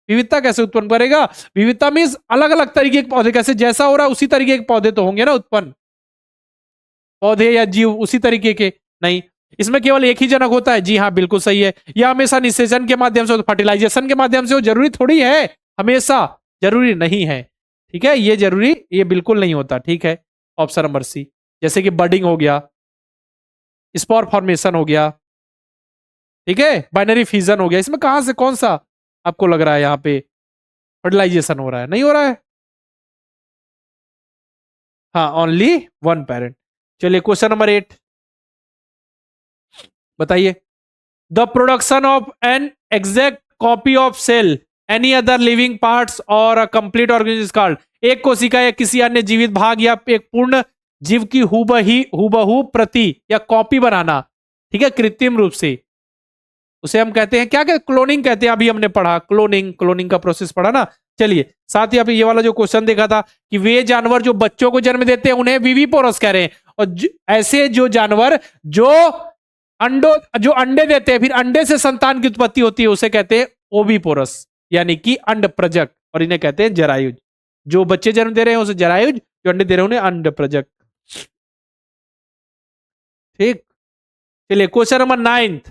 विविधता कैसे उत्पन्न करेगा, विविधता मीन्स अलग अलग तरीके के पौधे, कैसे जैसा हो रहा है उसी तरीके के पौधे तो होंगे ना उत्पन्न, पौधे या जीव उसी तरीके के, नहीं, इसमें केवल एक ही जनक होता है, जी हाँ बिल्कुल सही है, यह हमेशा निषेचन के माध्यम से, फर्टिलाइजेशन के माध्यम से हो, जरूरी थोड़ी है, हमेशा जरूरी नहीं है, ठीक है, ये जरूरी, ये बिल्कुल नहीं होता, ठीक है, ऑप्शन नंबर सी, जैसे कि बडिंग हो गया, स्पोर फॉर्मेशन हो गया, ठीक है, बाइनरी फ्यूजन हो गया, इसमें कहां से कौन सा आपको लग रहा है यहां पे फर्टिलाइजेशन हो रहा है, नहीं हो रहा है, हाँ ओनली वन पेरेंट। चलिए क्वेश्चन नंबर 8, बताइए। The production of an exact copy of cell any other living parts और अ कंप्लीट ऑर्गेनिज्म कॉल्ड। एक कोशिका या किसी अन्य जीवित भाग या एक पूर्ण जीव की हूबहू प्रति या कॉपी बनाना, ठीक है, कृत्रिम रूप से, उसे हम कहते हैं क्या, क्लोनिंग कहते हैं। अभी हमने पढ़ा क्लोनिंग का प्रोसेस पढ़ा ना। चलिए, साथ ही अभी ये वाला जो क्वेश्चन देखा था कि वे जानवर जो बच्चों को जन्म देते हैं उन्हें विविपोरस कह रहे हैं, और ऐसे जो जानवर जो अंडे देते हैं, फिर अंडे से संतान की उत्पत्ति होती है, उसे कहते हैं ओविपोरस, यानी कि अंड प्रजक, और इन्हें कहते हैं जरायुज। जो बच्चे जन्म दे रहे हैं उसे जरायुज, जो अंडे दे रहे हैं उन्हें अंड प्रजक। ठीक, चलिए question number 9।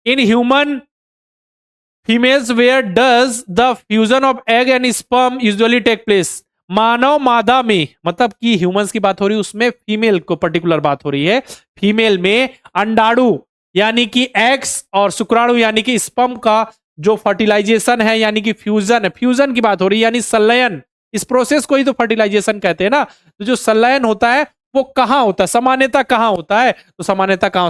In human females where does the fusion of egg and sperm usually take place. मानव मादा में, मतलब कि ह्यूमंस की बात हो रही है, उसमें फीमेल को पर्टिकुलर बात हो रही है। फीमेल में अंडाणु यानी कि एग्स और शुक्राणु यानी कि स्पर्म का जो फर्टिलाइजेशन है, यानी कि फ्यूजन की बात हो रही है, यानी संलयन। इस प्रोसेस को ही तो फर्टिलाइजेशन कहते हैं ना। तो जो संलयन होता है वो कहां होता है, सामान्यता कहां होता है, तो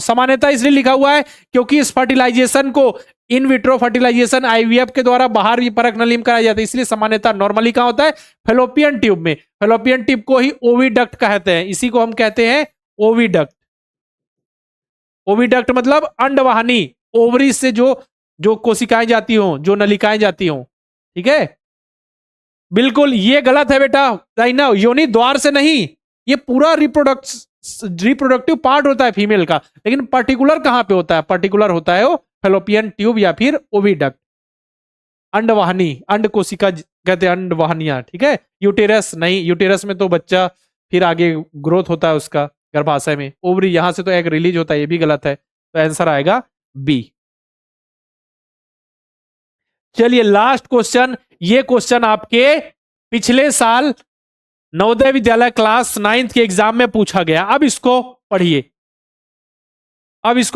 सामान्यता इसलिए लिखा हुआ है क्योंकि इस फर्टिलाइजेशन को इन विट्रो फर्टिलाइजेशन आईवीएफ के द्वारा बाहर भी परख नली में कराया जाता है, इसलिए सामान्यता नॉर्मली कहां होता है, फेलोपियन ट्यूब में। फेलोपियन ट्यूब को ही ओविडक्ट कहते हैं, इसी को हम कहते हैं ओविडक्ट। ओविडक्ट मतलब अंडवाहिनी, ओवरी से जो कोशिकाएं जाती हों, जो नलिकाएं जाती हों, ठीक है। बिल्कुल ये गलत है बेटा, योनि द्वार से नहीं, ये पूरा रिप्रोडक्टिव पार्ट होता है फीमेल का, लेकिन पर्टिकुलर कहां पे होता है, पर्टिकुलर होता है वो फेलोपियन ट्यूब या फिर ओविडक्ट। अंडवाहिनी, अंड कोशिका कहते हैं अंडवाहिनियां, ठीक है। यूटेरस नहीं, यूटेरस में तो बच्चा फिर आगे ग्रोथ होता है उसका गर्भाशय में। ओवरी, यहां से तो एग रिलीज होता है, ये भी गलत है, तो आंसर आएगा बी। चलिए लास्ट क्वेश्चन, ये क्वेश्चन आपके पिछले साल नवोदय विद्यालय क्लास 9th के एग्जाम में पूछा गया। अब इसको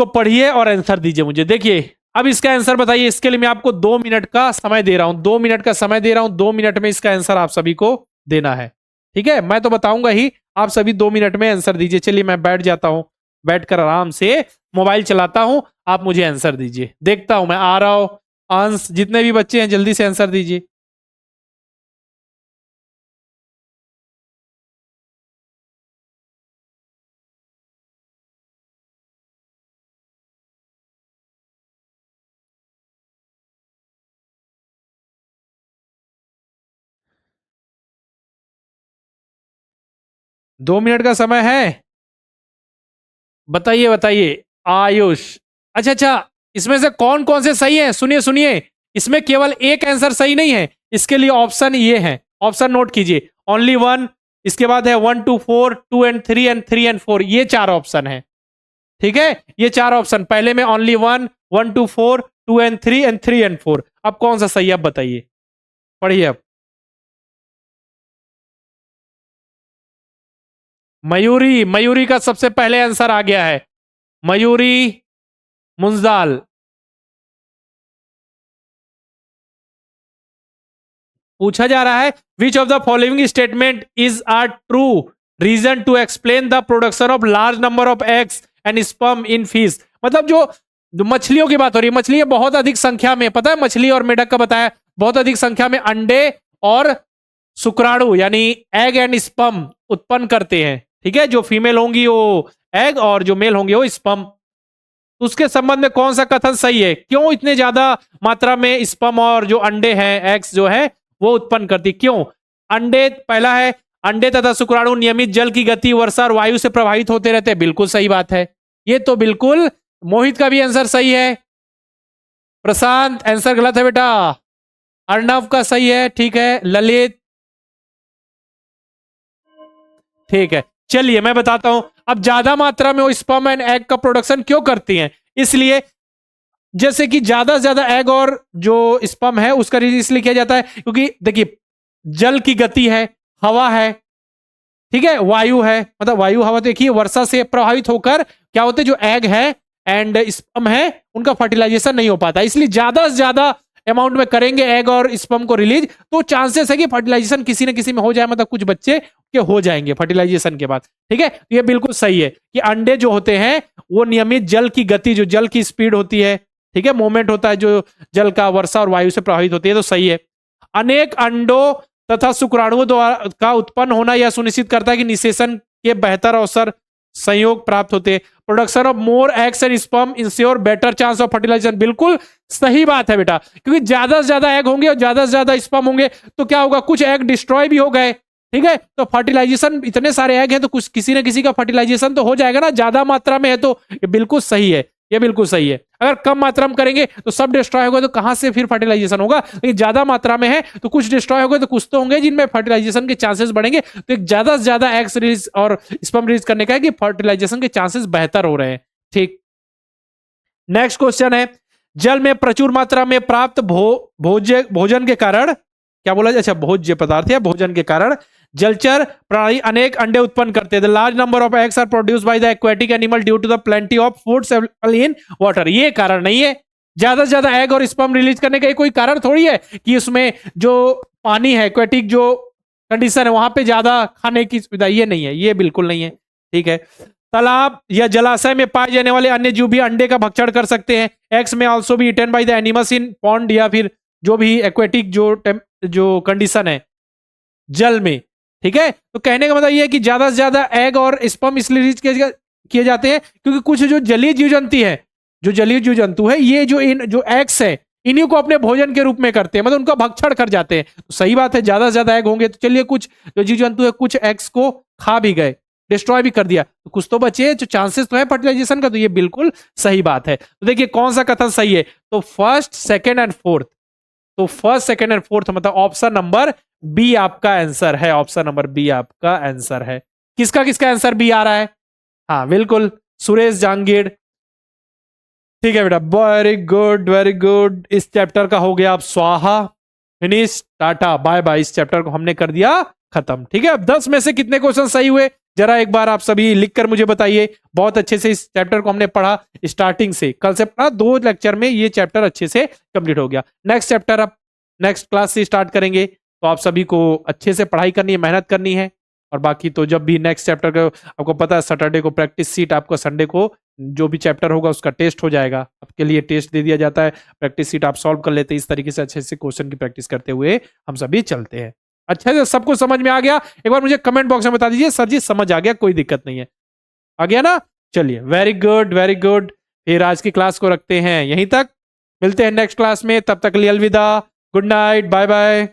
पढ़िए और आंसर दीजिए मुझे। देखिए अब इसका आंसर बताइए। इसके लिए मैं आपको 2 मिनट का समय दे रहा हूं, 2 मिनट का समय दे रहा हूं। 2 मिनट में इसका आंसर आप सभी को देना है, ठीक है। मैं तो बताऊंगा ही, आप सभी 2 मिनट में आंसर दीजिए। चलिए मैं बैठ जाता हूं, बैठकर आराम से मोबाइल चलाता हूं, आप मुझे आंसर दीजिए। देखता हूं, मैं आ रहा हूं। अंश, जितने भी बच्चे हैं जल्दी से आंसर दीजिए। दो मिनट का समय है, बताइए बताइए। आयुष, अच्छा अच्छा, इसमें से कौन कौन से सही है, सुनिए सुनिए, इसमें केवल एक आंसर सही नहीं है, इसके लिए ऑप्शन ये है, ऑप्शन नोट कीजिए। ओनली वन, इसके बाद है 1 2 4, 2 एंड 3 एंड 3 एंड 4, ये 4 ऑप्शन है, ठीक है। ये 4 ऑप्शन, पहले में ओनली 1, 1 2 4, 2 एंड 3 एंड 3 एंड 4। अब कौन सा सही है, अब बताइए, पढ़िए अब। मयूरी, मयूरी का सबसे पहले आंसर आ गया है, मयूरी मुंजाल। पूछा जा रहा है which of the following statement is a true reason to explain the production of large number of eggs and sperm in fish. मतलब जो मछलियों की बात हो रही है, मछलियां बहुत अधिक संख्या में, पता है मछली और मेढक का बताया, बहुत अधिक संख्या में अंडे और शुक्राणु यानी एग एंड स्पर्म उत्पन्न करते हैं, ठीक है। जो फीमेल होंगी वो एग और जो मेल होंगे वो स्पर्म। उसके संबंध में कौन सा कथन सही है, क्यों इतने ज्यादा मात्रा में स्पर्म और जो अंडे हैं, एग्स जो है वो उत्पन्न करती, क्यों? अंडे, पहला है अंडे तथा शुक्राणु नियमित जल की गति, वर्षा और वायु से प्रभावित होते रहते हैं, बिल्कुल सही बात है, ये तो बिल्कुल। मोहित का भी आंसर सही है। प्रशांत, आंसर गलत है बेटा। अर्णव का सही है, ठीक है। ललित, ठीक है। चलिए मैं बताता हूं, अब ज्यादा मात्रा में वो स्पर्म एंड एग का प्रोडक्शन क्यों करती हैं, इसलिए जैसे कि ज्यादा से ज्यादा एग और जो स्पर्म है उसका रिलीज इसलिए किया जाता है क्योंकि देखिए जल की गति है, हवा है, ठीक है, वायु है, मतलब वायु हवा देखिए वर्षा से प्रभावित होकर क्या होते, जो एग है एंड स्पर्म है उनका फर्टिलाइजेशन नहीं हो पाता, इसलिए ज्यादा से ज्यादा अमाउंट में करेंगे एग और स्पर्म को रिलीज, तो चांसेस है कि फर्टिलाइजेशन किसी न किसी में हो जाए, मतलब कुछ बच्चे के हो जाएंगे फर्टिलाइजेशन के बाद। ठीक है, ये बिल्कुल सही है कि अंडे जो होते हैं वो नियमित जल की गति, जो जल की स्पीड होती है, ठीक है, मूवमेंट होता है जो जल का, वर्षा और वायु से प्रभावित होती है, तो सही है। अनेक अंडों तथा शुक्राणुओं द्वारा का उत्पन्न होना यह सुनिश्चित करता है कि निषेचन के बेहतर अवसर संयोग प्राप्त होते हैं। Production of more eggs and sperm ensure better chance of fertilisation, बिल्कुल सही बात है बेटा, क्योंकि ज्यादा से ज्यादा एग होंगे और ज्यादा से ज्यादा स्पर्म होंगे तो क्या होगा, कुछ एग डिस्ट्रॉय भी हो गए। ठीक है, तो फर्टिलाइजेशन, इतने सारे एग हैं तो कुछ किसी ना किसी का फर्टिलाइजेशन तो हो जाएगा ना, ज्यादा मात्रा में है तो ये बिल्कुल सही है, ये बिल्कुल सही है। अगर कम मात्रा में करेंगे तो सब डिस्ट्रॉय होगा, तो कहां से फिर फर्टिलाइजेशन होगा। लेकिन ज्यादा मात्रा में है तो कुछ डिस्ट्रॉय होगा, तो कुछ तो होंगे जिनमें फर्टिलाइजेशन के चांसेस बढ़ेंगे। तो एक ज्यादा से ज्यादा एग्स रिलीज और स्पर्म रिलीज करने का है कि फर्टिलाइजेशन के चांसेस बेहतर हो रहे हैं। ठीक, नेक्स्ट क्वेश्चन है, जल में प्रचुर मात्रा में प्राप्त भोजन के कारण, क्या बोला जाए, अच्छा भोज्य पदार्थ या भोजन के कारण जलचर प्राणी अनेक अंडे उत्पन्न करते हैं। The large number of eggs are produce by the aquatic animal due to the plenty of foods available in water. ये कारण नहीं है, ज्यादा से ज्यादा एग और स्पर्म रिलीज करने का कोई कारण थोड़ी है कि उसमें जो पानी है, एक्वेटिक जो कंडीशन है वहां पे ज्यादा खाने की सुविधा, ये नहीं है, ये बिल्कुल नहीं है। ठीक है, तालाब या जलाशय में पाए जाने वाले अन्य जीव भी अंडे का भक्षण कर सकते हैं। Eggs may also be eaten by the animals in pond, या फिर जो भी एक्वेटिक जो कंडीशन है जल में। ठीक है, तो कहने का मतलब ये है कि ज्यादा से ज्यादा एग और स्पर्म इसलिए रिलीज किए जाते हैं क्योंकि कुछ जो जलीय जीव जंतु है, जो जलीय जीव जंतु है, ये जो एग्स है इन्हीं को अपने भोजन के रूप में करते हैं, मतलब उनका भक्षण कर जाते हैं। तो सही बात है, ज्यादा से ज्यादा एग होंगे तो चलिए कुछ जो जीव जंतु है कुछ एग्स को खा भी गए, डिस्ट्रॉय भी कर दिया, तो कुछ तो बचे जो चांसेस तो है फर्टिलाइजेशन का, तो ये बिल्कुल सही बात है। तो देखिए कौन सा कथन सही है, तो फर्स्ट, सेकेंड एंड फोर्थ, तो फर्स्ट, सेकेंड एंड फोर्थ मतलब ऑप्शन नंबर बी आपका आंसर है, ऑप्शन नंबर बी आपका आंसर है। किसका किसका आंसर बी आ रहा है, हाँ बिल्कुल सुरेश जांगीड़। ठीक है बेटा, वेरी गुड वेरी गुड। इस चैप्टर का हो गया आप स्वाहा, फिनिश, टाटा बाय बाय। इस चैप्टर को हमने कर दिया खत्म। ठीक है, अब 10 में से कितने क्वेश्चन सही हुए जरा एक बार आप सभी लिखकर मुझे बताइए। बहुत अच्छे से इस चैप्टर को हमने पढ़ा स्टार्टिंग से, कल से पढ़ा, 2 लेक्चर में ये चैप्टर अच्छे से कंप्लीट हो गया। नेक्स्ट चैप्टर अब नेक्स्ट क्लास से स्टार्ट करेंगे, तो आप सभी को अच्छे से पढ़ाई करनी है, मेहनत करनी है। और बाकी तो जब भी नेक्स्ट चैप्टर का आपको पता है सैटरडे को प्रैक्टिस सीट, आपको संडे को जो भी चैप्टर होगा उसका टेस्ट हो जाएगा, आपके लिए टेस्ट दे दिया जाता है, प्रैक्टिस सीट आप सॉल्व कर लेते हैं। इस तरीके से अच्छे से क्वेश्चन की प्रैक्टिस करते हुए हम सभी चलते हैं। अच्छा से सबको समझ में आ गया, एक बार मुझे कमेंट बॉक्स में बता दीजिए सर जी समझ आ गया, कोई दिक्कत नहीं है, आ गया ना। चलिए वेरी गुड वेरी गुड। फिर आज की क्लास को रखते हैं यहीं तक, मिलते हैं नेक्स्ट क्लास में, तब तक के लिए अलविदा, गुड नाइट, बाय बाय।